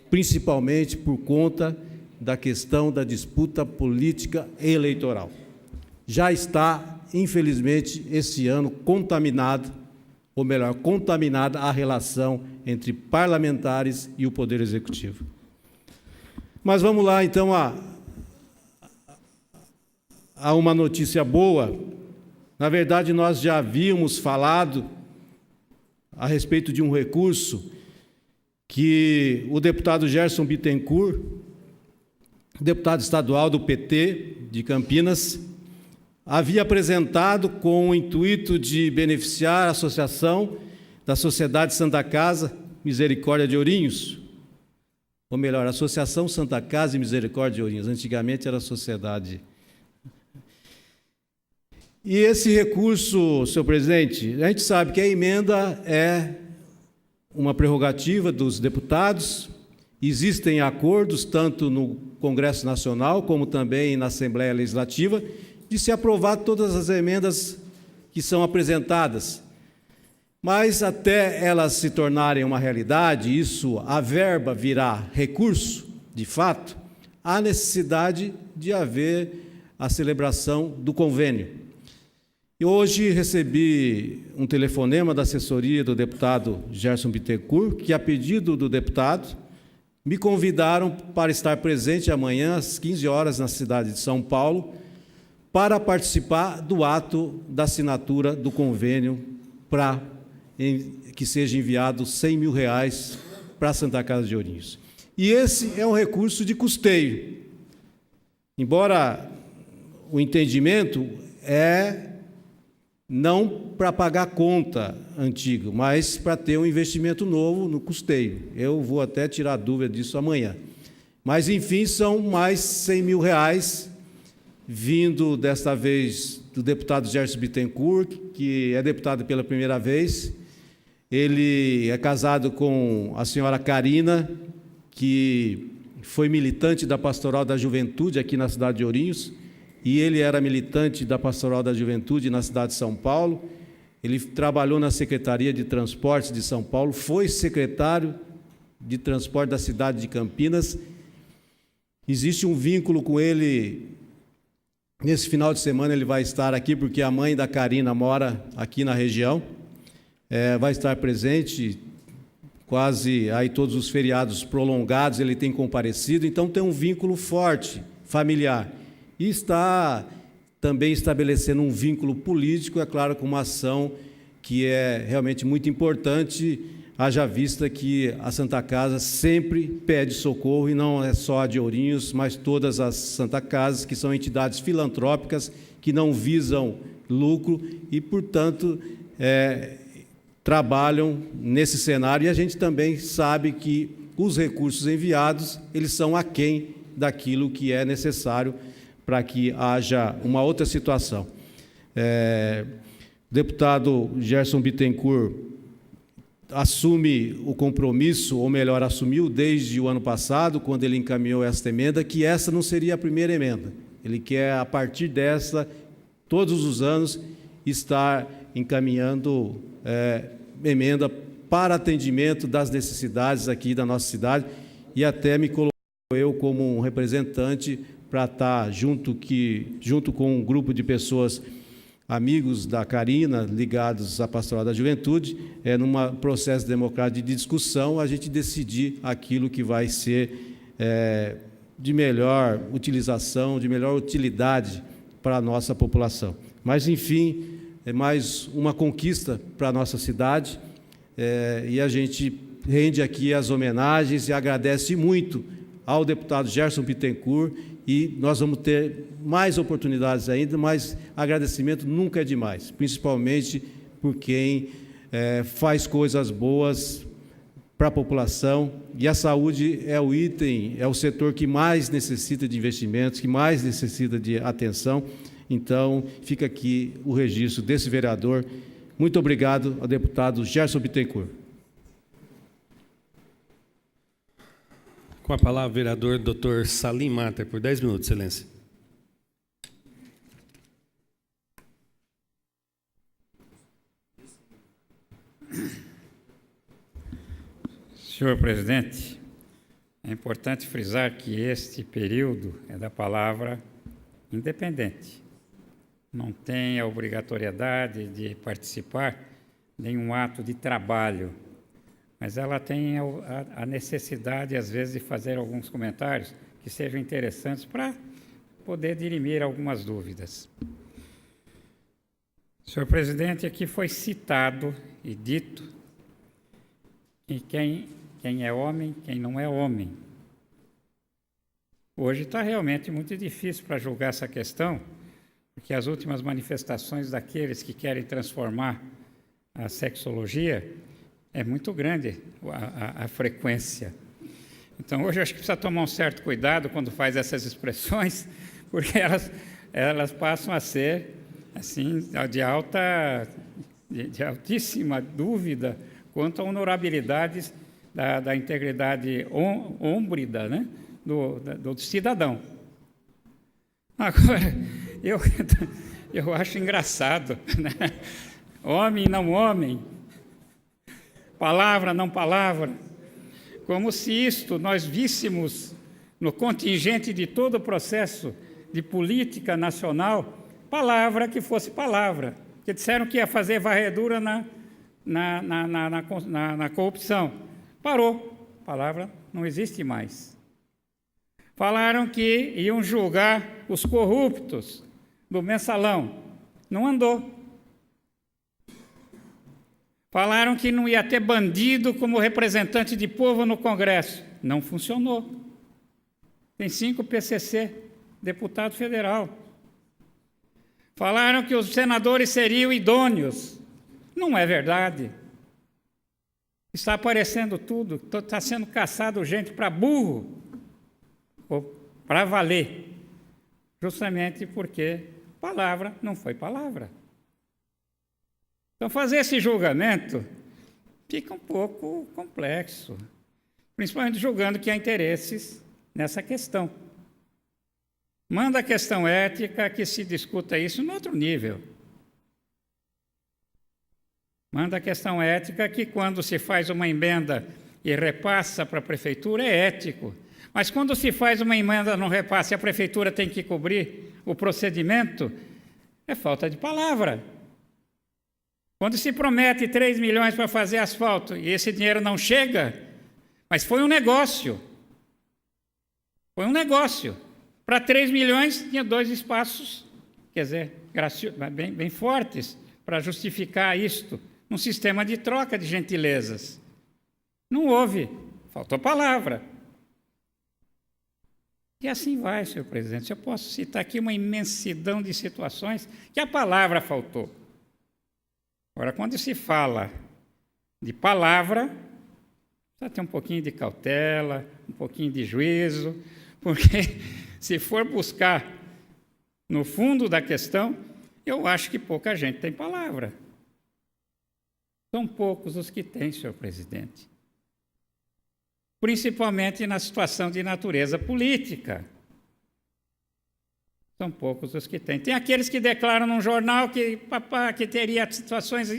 Principalmente por conta da questão da disputa política eleitoral. Já está, infelizmente, esse ano contaminado, ou melhor, contaminada a relação entre parlamentares e o Poder Executivo. Mas vamos lá, então, a uma notícia boa. Na verdade, nós já havíamos falado a respeito de um recurso que o deputado Gerson Bittencourt, deputado estadual do PT de Campinas, havia apresentado com o intuito de beneficiar a associação da Sociedade Santa Casa Misericórdia de Ourinhos, ou melhor, a Associação Santa Casa e Misericórdia de Ourinhos, antigamente era a Sociedade. E esse recurso, senhor presidente, a gente sabe que a emenda é uma prerrogativa dos deputados, existem acordos, tanto no Congresso Nacional, como também na Assembleia Legislativa, de se aprovar todas as emendas que são apresentadas. Mas até elas se tornarem uma realidade, a verba virá recurso, de fato, há necessidade de haver a celebração do convênio. E hoje recebi um telefonema da assessoria do deputado Gerson Bittencourt, que, a pedido do deputado, me convidaram para estar presente amanhã, às 15 horas, na cidade de São Paulo, para participar do ato da assinatura do convênio para que seja enviado R$100 mil para a Santa Casa de Ourinhos. E esse é um recurso de custeio. Embora o entendimento não para pagar conta antiga, mas para ter um investimento novo no custeio. Eu vou até tirar dúvida disso amanhã. Mas, enfim, são mais R$100 mil, vindo, desta vez, do deputado Gerson Bittencourt, que é deputado pela primeira vez. Ele é casado com a senhora Karina, que foi militante da Pastoral da Juventude aqui na cidade de Ourinhos, e ele era militante da Pastoral da Juventude na cidade de São Paulo. Ele trabalhou na Secretaria de Transportes de São Paulo, foi secretário de Transporte da cidade de Campinas. Existe um vínculo com ele. Nesse final de semana ele vai estar aqui, porque a mãe da Karina mora aqui na região. Vai estar presente, quase aí todos os feriados prolongados ele tem comparecido, então tem um vínculo forte, familiar. E está também estabelecendo um vínculo político, é claro, com uma ação que é realmente muito importante, haja vista que a Santa Casa sempre pede socorro, e não é só a de Ourinhos, mas todas as Santa Casas, que são entidades filantrópicas, que não visam lucro e, portanto, trabalham nesse cenário. E a gente também sabe que os recursos enviados, eles são aquém daquilo que é necessário para que haja uma outra situação. O deputado Gerson Bittencourt assume o compromisso, ou melhor, assumiu desde o ano passado, quando ele encaminhou esta emenda, que essa não seria a primeira emenda. Ele quer, a partir dessa, todos os anos, estar encaminhando emenda para atendimento das necessidades aqui da nossa cidade, e até me colocou eu como um representante para estar junto com um grupo de pessoas, amigos da Carina, ligados à Pastoral da Juventude, num processo democrático de discussão, a gente decidir aquilo que vai ser de melhor utilização, de melhor utilidade para a nossa população. Mas, enfim, é mais uma conquista para a nossa cidade, e a gente rende aqui as homenagens e agradece muito ao deputado Gerson Bittencourt, e nós vamos ter mais oportunidades ainda, mas agradecimento nunca é demais, principalmente por quem faz coisas boas para a população, e a saúde é o item, é o setor que mais necessita de investimentos, que mais necessita de atenção. Então, fica aqui o registro desse vereador. Muito obrigado ao deputado Gerson Bittencourt. Com a palavra, o vereador Dr. Salim Mater, por 10 minutos, excelência. Senhor presidente, é importante frisar que este período é da palavra independente. Não tem a obrigatoriedade de participar de nenhum ato de trabalho, mas ela tem a necessidade, às vezes, de fazer alguns comentários que sejam interessantes para poder dirimir algumas dúvidas. Senhor presidente, aqui foi citado e dito que quem é homem, quem não é homem. Hoje está realmente muito difícil para julgar essa questão, porque as últimas manifestações daqueles que querem transformar a sexologia é muito grande a frequência. Então, hoje eu acho que precisa tomar um certo cuidado quando faz essas expressões, porque elas passam a ser assim de altíssima dúvida quanto à honorabilidade da integridade hômbrida, né, do cidadão. Agora, eu acho engraçado, né? Homem não homem, palavra não palavra, como se isto nós víssemos no contingente de todo o processo de política nacional, palavra que fosse palavra, que disseram que ia fazer varredura na corrupção. Parou, palavra não existe mais. Falaram que iam julgar os corruptos do mensalão, não andou. Falaram que não ia ter bandido como representante de povo no Congresso, não funcionou. Tem 5 PCC, deputado federal. Falaram que os senadores seriam idôneos, não é verdade. Está aparecendo tudo, está sendo caçado gente para burro, ou para valer, justamente porque palavra não foi palavra. Então, fazer esse julgamento fica um pouco complexo, principalmente julgando que há interesses nessa questão. Manda a questão ética que se discuta isso em outro nível. Manda a questão ética que, quando se faz uma emenda e repassa para a prefeitura, é ético. Mas quando se faz uma emenda no repasse e a prefeitura tem que cobrir o procedimento, é falta de palavra. Quando se promete 3 milhões para fazer asfalto e esse dinheiro não chega, mas foi um negócio. Foi um negócio. Para 3 milhões tinha 2 espaços, quer dizer, bem fortes, para justificar isto, num sistema de troca de gentilezas. Não houve, faltou palavra. E assim vai, senhor presidente. Eu posso citar aqui uma imensidão de situações que a palavra faltou. Agora, quando se fala de palavra, precisa ter um pouquinho de cautela, um pouquinho de juízo, porque se for buscar no fundo da questão, eu acho que pouca gente tem palavra. São poucos os que têm, senhor presidente. Principalmente na situação de natureza política. São poucos os que têm. Tem aqueles que declaram num jornal que teria situações,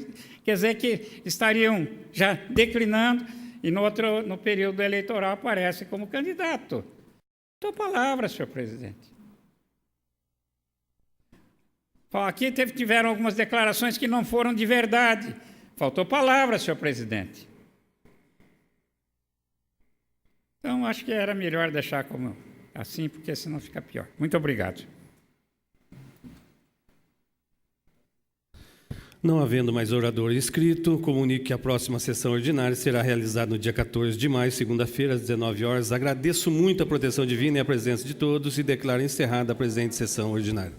quer dizer, que estariam já declinando, e no período eleitoral aparece como candidato. Então, palavra, senhor presidente. Aqui tiveram algumas declarações que não foram de verdade. Faltou palavra, senhor presidente. Então, acho que era melhor deixar como assim, porque senão fica pior. Muito obrigado. Não havendo mais orador inscrito, comunico que a próxima sessão ordinária será realizada no dia 14 de maio, segunda-feira, às 19 horas. Agradeço muito a proteção divina e a presença de todos e declaro encerrada a presente sessão ordinária.